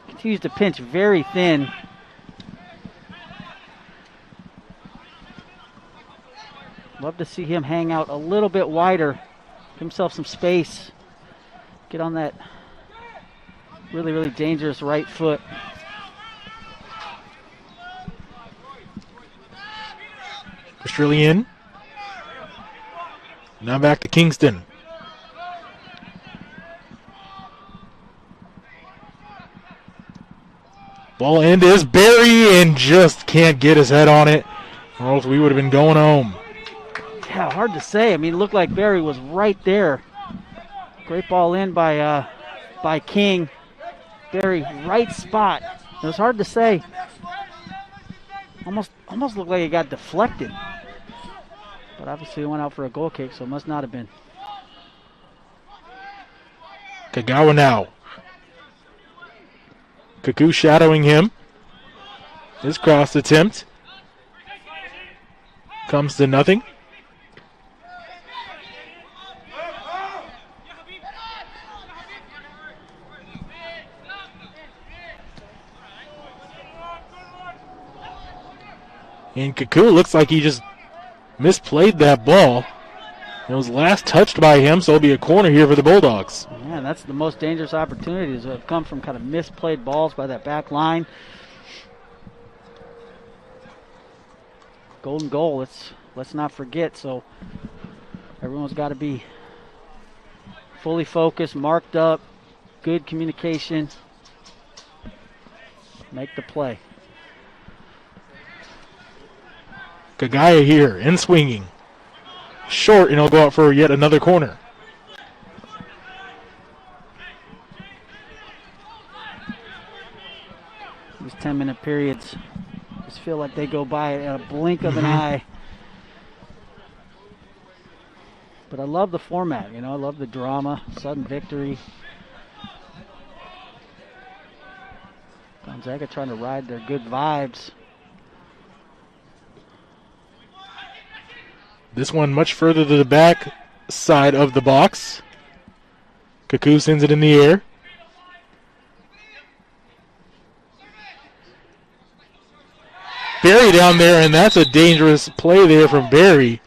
Continues to pinch very thin. Love to see him hang out a little bit wider, give himself some space, get on that really, really dangerous right foot. Australian. Now back to Kingston. Ball end is Barry and just can't get his head on it, or else we would have been going home. Yeah, hard to say. I mean, it looked like Barry was right there. Great ball in by King. Barry, right spot. It was hard to say. Almost looked like it got deflected. But obviously it went out for a goal kick, so it must not have been. Kagawa now. Kaku shadowing him. His cross attempt comes to nothing. And Kaku looks like he just misplayed that ball. It was last touched by him, so it'll be a corner here for the Bulldogs. Yeah, that's the most dangerous opportunities that have come from kind of misplayed balls by that back line. Golden goal, let's not forget. So everyone's got to be fully focused, marked up, good communication. Make the play. Kagaya here, in swinging. Short, and he'll go out for yet another corner. These 10-minute periods just feel like they go by at a blink of an eye. But I love the format, you know, I love the drama, sudden victory. Gonzaga trying to ride their good vibes. This one much further to the back side of the box. Kaku sends it in the air. Barry down there, and that's a dangerous play there from Barry.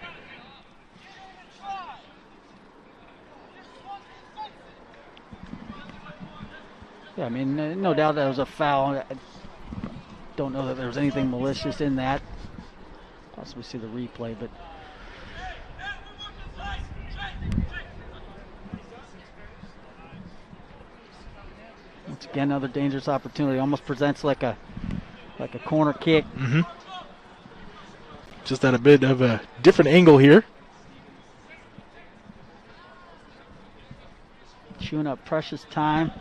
Yeah, I mean, no doubt that was a foul. I don't know that there was anything malicious in that. Possibly see the replay, but once again, another dangerous opportunity. Almost presents like a corner kick. Mm-hmm. Just at a bit of a different angle here. Chewing up precious time.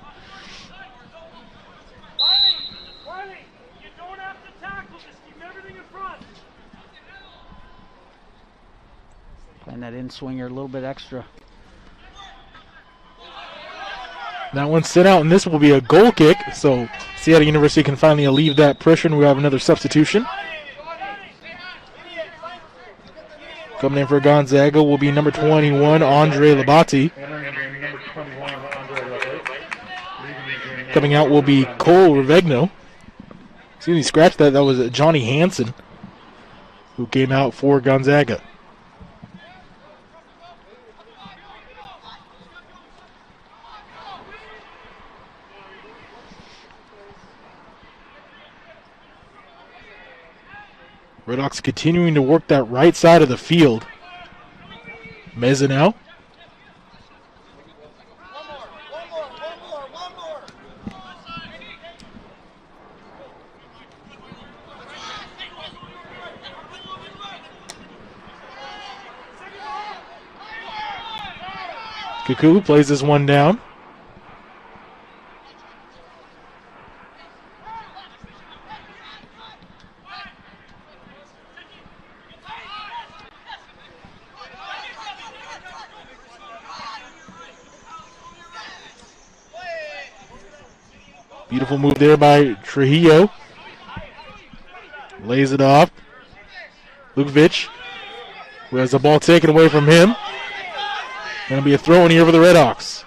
Playing that in-swinger a little bit extra. That one's sent out, and this will be a goal kick. So Seattle University can finally alleviate that pressure, and we have another substitution. Coming in for Gonzaga will be number 21, Andre Labate. Coming out will be Cole Revegno. Excuse me, scratch that. That was Johnny Hansen who came out for Gonzaga. Redhawks continuing to work that right side of the field. Mezzanow. Kaku plays this one down. Beautiful move there by Trujillo. Lays it off. Lukovic, who has the ball taken away from him. Going to be a throw in here for the Redhawks.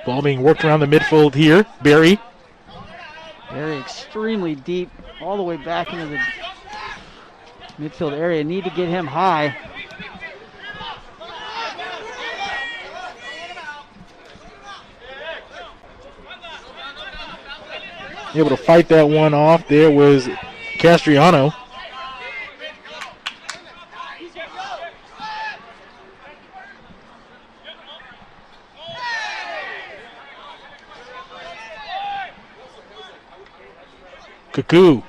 Ball being worked around the midfield here. Barry. Barry extremely deep, all the way back into the midfield area. Need to get him high. Able to fight that one off. There was Castriano. Kaku.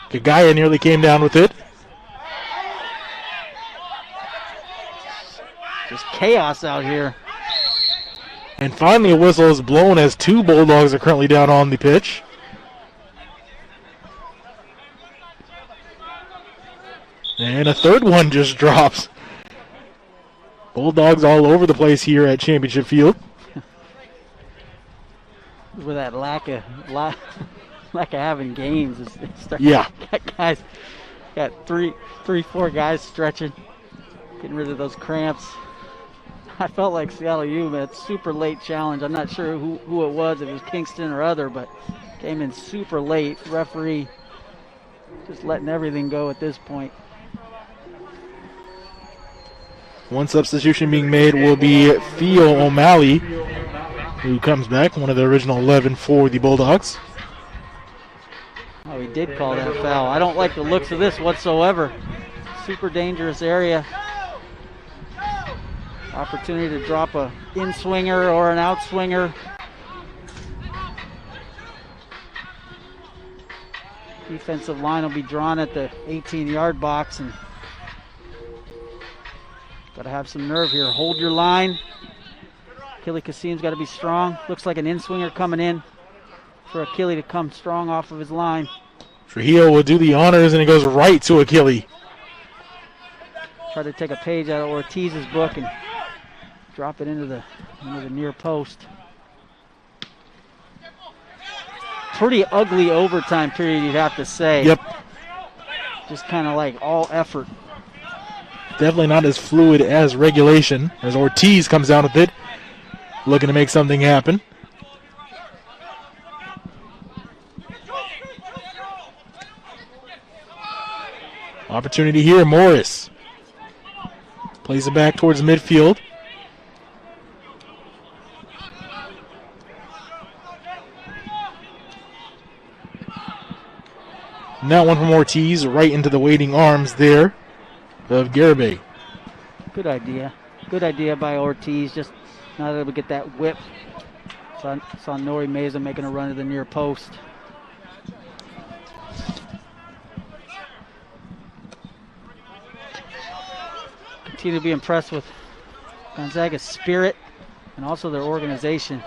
Kagaya nearly came down with it. Just chaos out here. And finally a whistle is blown as two Bulldogs are currently down on the pitch. And a third one just drops. Bulldogs all over the place here at Championship Field. With that lack of having games, yeah. Guys got three, 4 guys stretching, getting rid of those cramps. I felt like Seattle U, man, super late challenge. I'm not sure who it was, if it was Kingston or other, but came in super late. Referee just letting everything go at this point. One substitution being made will be Theo O'Malley, who comes back, one of the original 11 for the Bulldogs. Oh, he did call that foul. I don't like the looks of this whatsoever. Super dangerous area. Opportunity to drop a in-swinger or an out-swinger. Defensive line will be drawn at the 18-yard box, and got to have some nerve here. Hold your line. Achille Kasim's got to be strong. Looks like an in-swinger coming in for Achille to come strong off of his line. Trujillo will do the honors, and it goes right to Achille. Try to take a page out of Ortiz's book and drop it into the near post. Pretty ugly overtime period, you'd have to say. Yep. Just kind of like all effort. Definitely not as fluid as regulation, as Ortiz comes down with it, looking to make something happen. Opportunity here, Morris. Plays it back towards midfield. And that one from Ortiz right into the waiting arms there of Garibay. Good idea. Good idea by Ortiz. Just not able to get that whip. Saw Nori Meza making a run to the near post. Continue to be impressed with Gonzaga's spirit and also their organization.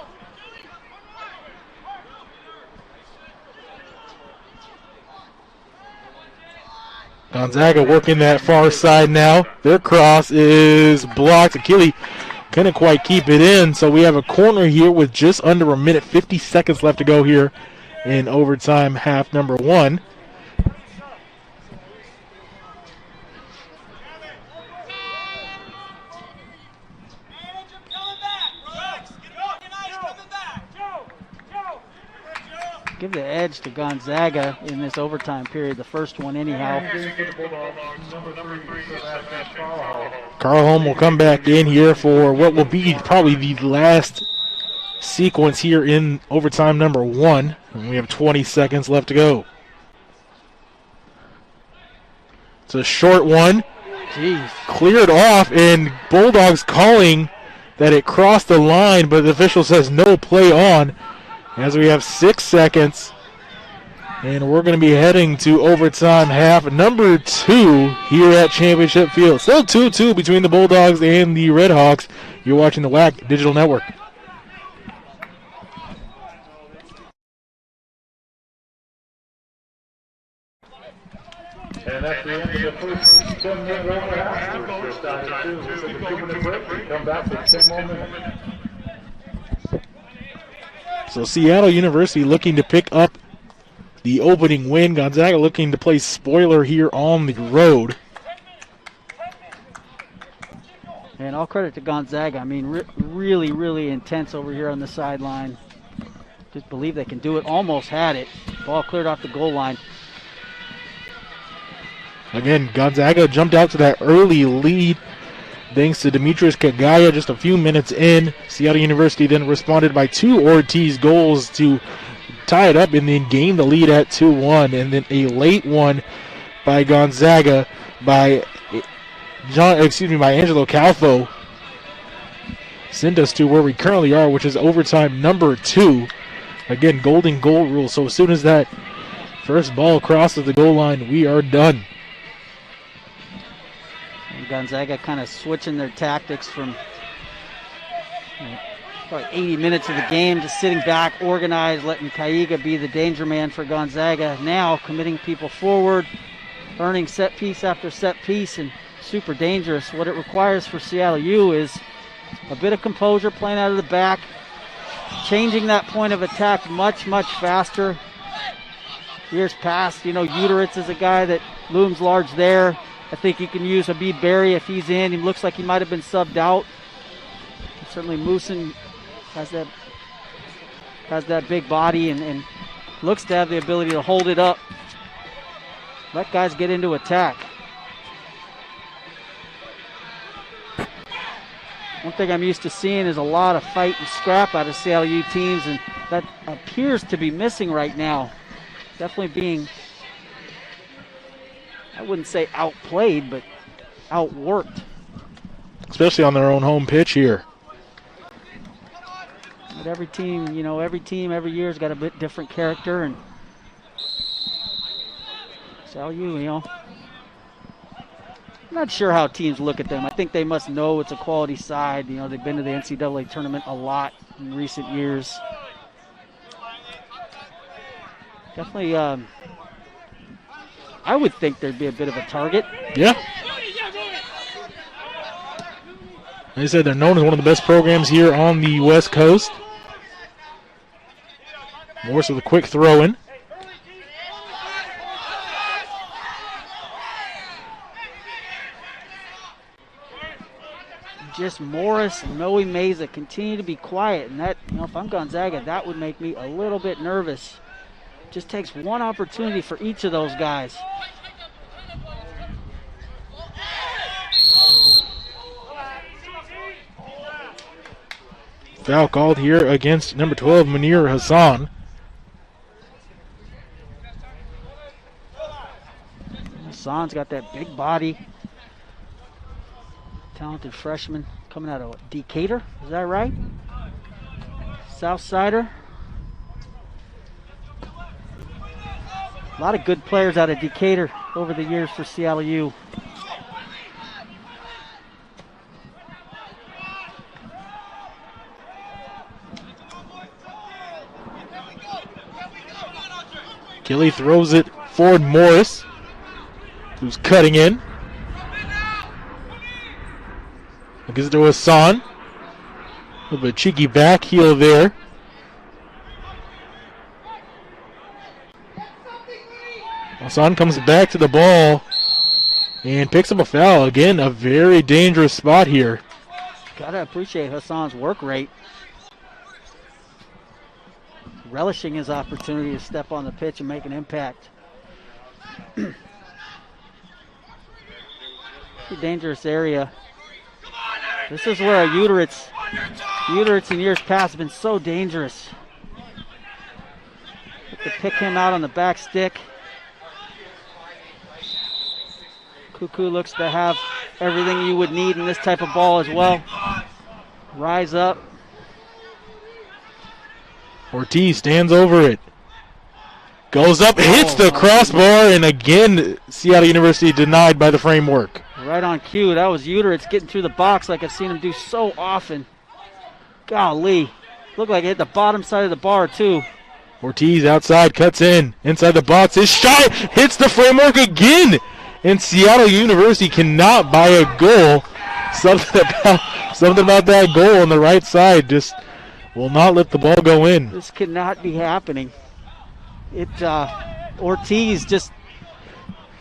Gonzaga working that far side now. Their cross is blocked. Achille couldn't quite keep it in, so we have a corner here with just under a minute, 50 seconds left to go here in overtime, half number one. Give the edge to Gonzaga in this overtime period, the first one anyhow. Carl Holm will come back in here for what will be probably the last sequence here in overtime number one. And we have 20 seconds left to go. It's a short one. Jeez. Cleared off, and Bulldogs calling that it crossed the line, but the official says no play on. As we have 6 seconds, and we're going to be heading to overtime half number two here at Championship Field. Still 2-2 between the Bulldogs and the Redhawks. You're watching the WAC Digital Network. And that's the end of the first 10-minute round of half. We're starting to we'll take a 2-minute break. We come back for 10 more minutes. So Seattle University looking to pick up the opening win. Gonzaga looking to play spoiler here on the road. And all credit to Gonzaga. I mean, really, really intense over here on the sideline. Just believe they can do it. Almost had it. Ball cleared off the goal line. Again, Gonzaga jumped out to that early lead thanks to Demetrius Kagaya just a few minutes in. Seattle University then responded by 2 Ortiz goals to tie it up and then gain the lead at 2-1. And then a late one by Gonzaga by Angelo Calfo sent us to where we currently are, which is overtime number 2. Again, golden goal rule. So as soon as that first ball crosses the goal line, we are done. Gonzaga kind of switching their tactics from probably 80 minutes of the game, just sitting back, organized, letting Kaiga be the danger man for Gonzaga. Now committing people forward, earning set piece after set piece, and super dangerous. What it requires for Seattle U is a bit of composure, playing out of the back, changing that point of attack much, much faster. Years past, Uteritz is a guy that looms large there. I think you can use Habib Berry if he's in. He looks like he might have been subbed out. Certainly Moosen has that big body and looks to have the ability to hold it up. Let guys get into attack. One thing I'm used to seeing is a lot of fight and scrap out of Seattle U teams, and that appears to be missing right now. Definitely being, I wouldn't say outplayed, but outworked. Especially on their own home pitch here. But every team every year's got a bit different character, and SLU, you know. I'm not sure how teams look at them. I think they must know it's a quality side. You know, they've been to the NCAA tournament a lot in recent years. Definitely, I would think there'd be a bit of a target. Yeah. Like I said, they're known as one of the best programs here on the West Coast. Morris with a quick throw in. Just Morris and Noe Meza continue to be quiet, and that, you know, if I'm Gonzaga, that would make me a little bit nervous. Just takes one opportunity for each of those guys. Foul called here against number 12, Munir Hassan. Hassan's got that big body. Talented freshman coming out of Decatur, is that right? Southsider. A lot of good players out of Decatur over the years for CLU. Gilly throws it forward. Morris, who's cutting in. Gives it to Hassan. A little bit cheeky back heel there. Hassan comes back to the ball and picks up a foul. Again, a very dangerous spot here. Gotta appreciate Hassan's work rate. Relishing his opportunity to step on the pitch and make an impact. Dangerous area. This is where a Uteritz in years past have been so dangerous. Have to pick him out on the back stick. Cuckoo looks to have everything you would need in this type of ball as well. Rise up. Ortiz stands over it. Goes up, hits the crossbar, and again, Seattle University denied by the framework. Right on cue. That was Uteritz getting through the box like I've seen him do so often. Golly. Looked like it hit the bottom side of the bar, too. Ortiz outside, cuts in. Inside the box, his shot hits the framework again. And Seattle University cannot buy a goal. Something about that goal on the right side just will not let the ball go in. This cannot be happening. Ortiz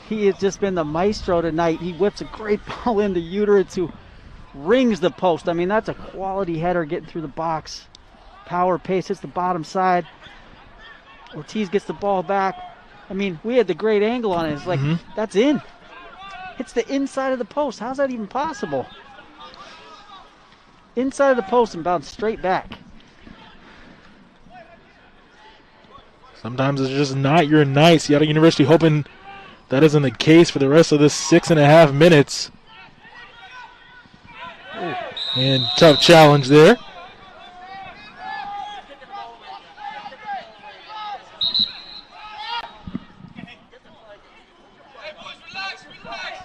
he has just been the maestro tonight. He whips a great ball into Uteritz, who rings the post. I mean, that's a quality header getting through the box. Power, pace, hits the bottom side. Ortiz gets the ball back. I mean, we had the great angle on it. It's like, that's in. Hits the inside of the post. How's that even possible? Inside of the post and bounce straight back. Sometimes it's just not your night. Seattle University hoping that isn't the case for the rest of this 6.5 minutes. Ooh. And tough challenge there.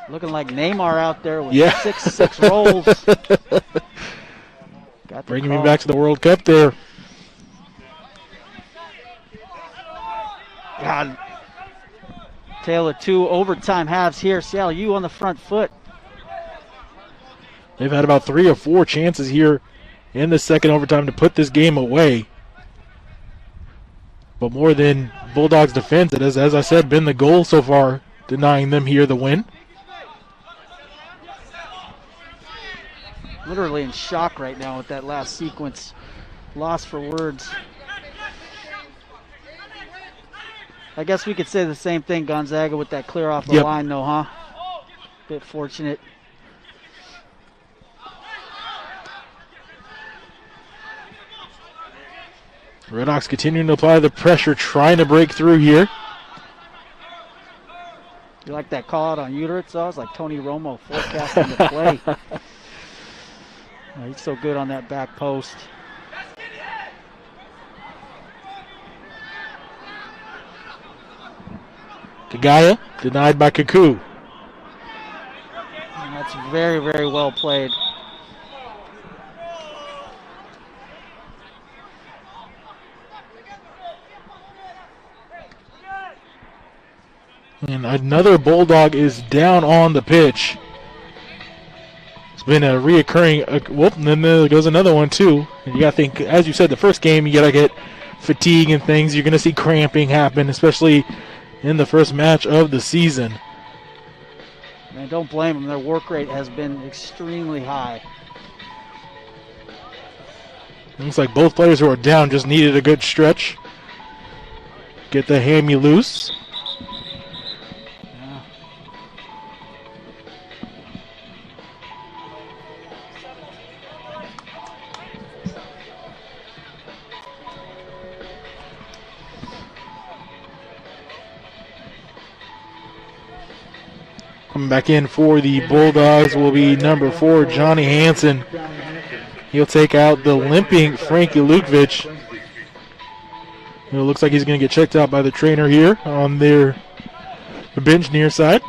Looking like Neymar out there with 6 rolls. Bringing me back to the World Cup there. God. Tale of 2 overtime halves here. Seattle U on the front foot. They've had about 3 or 4 chances here in the second overtime to put this game away. But more than Bulldogs' defense, it has, as I said, been the goal so far, denying them here the win. Literally in shock right now with that last sequence. Lost for words. I guess we could say the same thing, Gonzaga, with that clear off the line, though, huh? Bit fortunate. Redhawks continuing to apply the pressure, trying to break through here. You like that call out on Uteritz, though? It's like Tony Romo forecasting the play. Oh, he's so good on that back post. Nagaya denied by Kaku. And that's very, very well played. And another Bulldog is down on the pitch. It's been a reoccurring. Whoop, and then there goes another one, too. And you got to think, as you said, the first game, you got to get fatigue and things. You're going to see cramping happen, especially in the first match of the season. Man, don't blame them. Their work rate has been extremely high. Looks like both players who are down just needed a good stretch. Get the hammy loose. Coming back in for the Bulldogs will be number 4, Johnny Hansen. He'll take out the limping Frankie Lukvich. It looks like he's going to get checked out by the trainer here on their bench near side.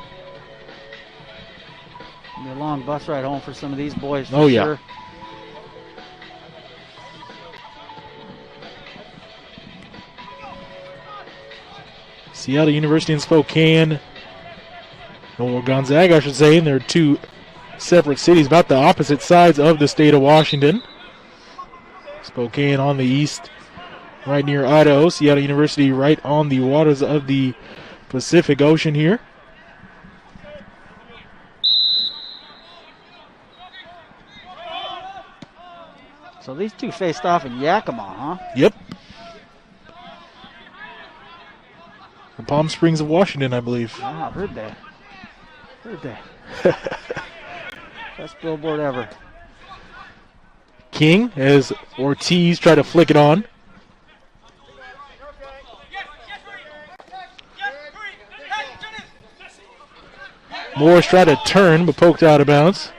It'll be a long bus ride home for some of these boys. Oh, yeah. Sure. Seattle University and Spokane, or Gonzaga, I should say, and they're two separate cities, about the opposite sides of the state of Washington. Spokane on the east, right near Idaho. Seattle University right on the waters of the Pacific Ocean here. So these two faced off in Yakima, huh? Yep. The Palm Springs of Washington, I believe. Ah, heard that. Heard that. Best billboard ever. King as Ortiz try to flick it on. Morris tried to turn but poked out of bounds.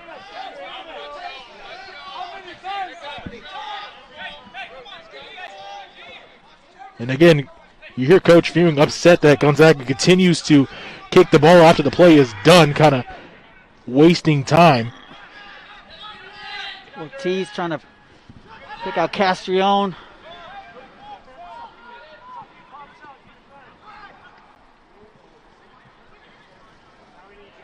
And again, you hear Coach Fewing upset that Gonzaga continues to kick the ball after the play is done, kind of wasting time. Ortiz trying to pick out Castrione.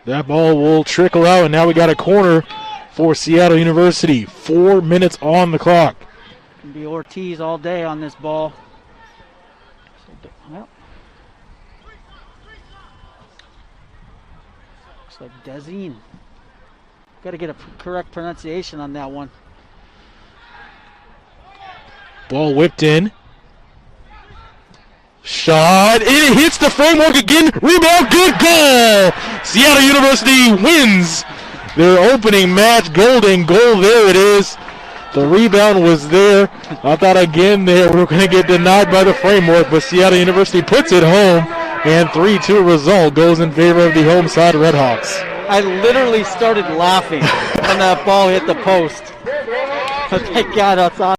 That ball will trickle out, and now we got a corner for Seattle University. 4 minutes on the clock. Can be Ortiz all day on this ball. Well, looks like Dezine. Got to get a correct pronunciation on that one. Ball whipped in. Shot. It hits the framework again. Rebound. Good goal. Seattle University wins their opening match. Golden goal. There it is. The rebound was there. I thought again they were going to get denied by the framework, but Seattle University puts it home, and 3-2 result goes in favor of the home side Redhawks. I literally started laughing when that ball hit the post. But thank God that's on.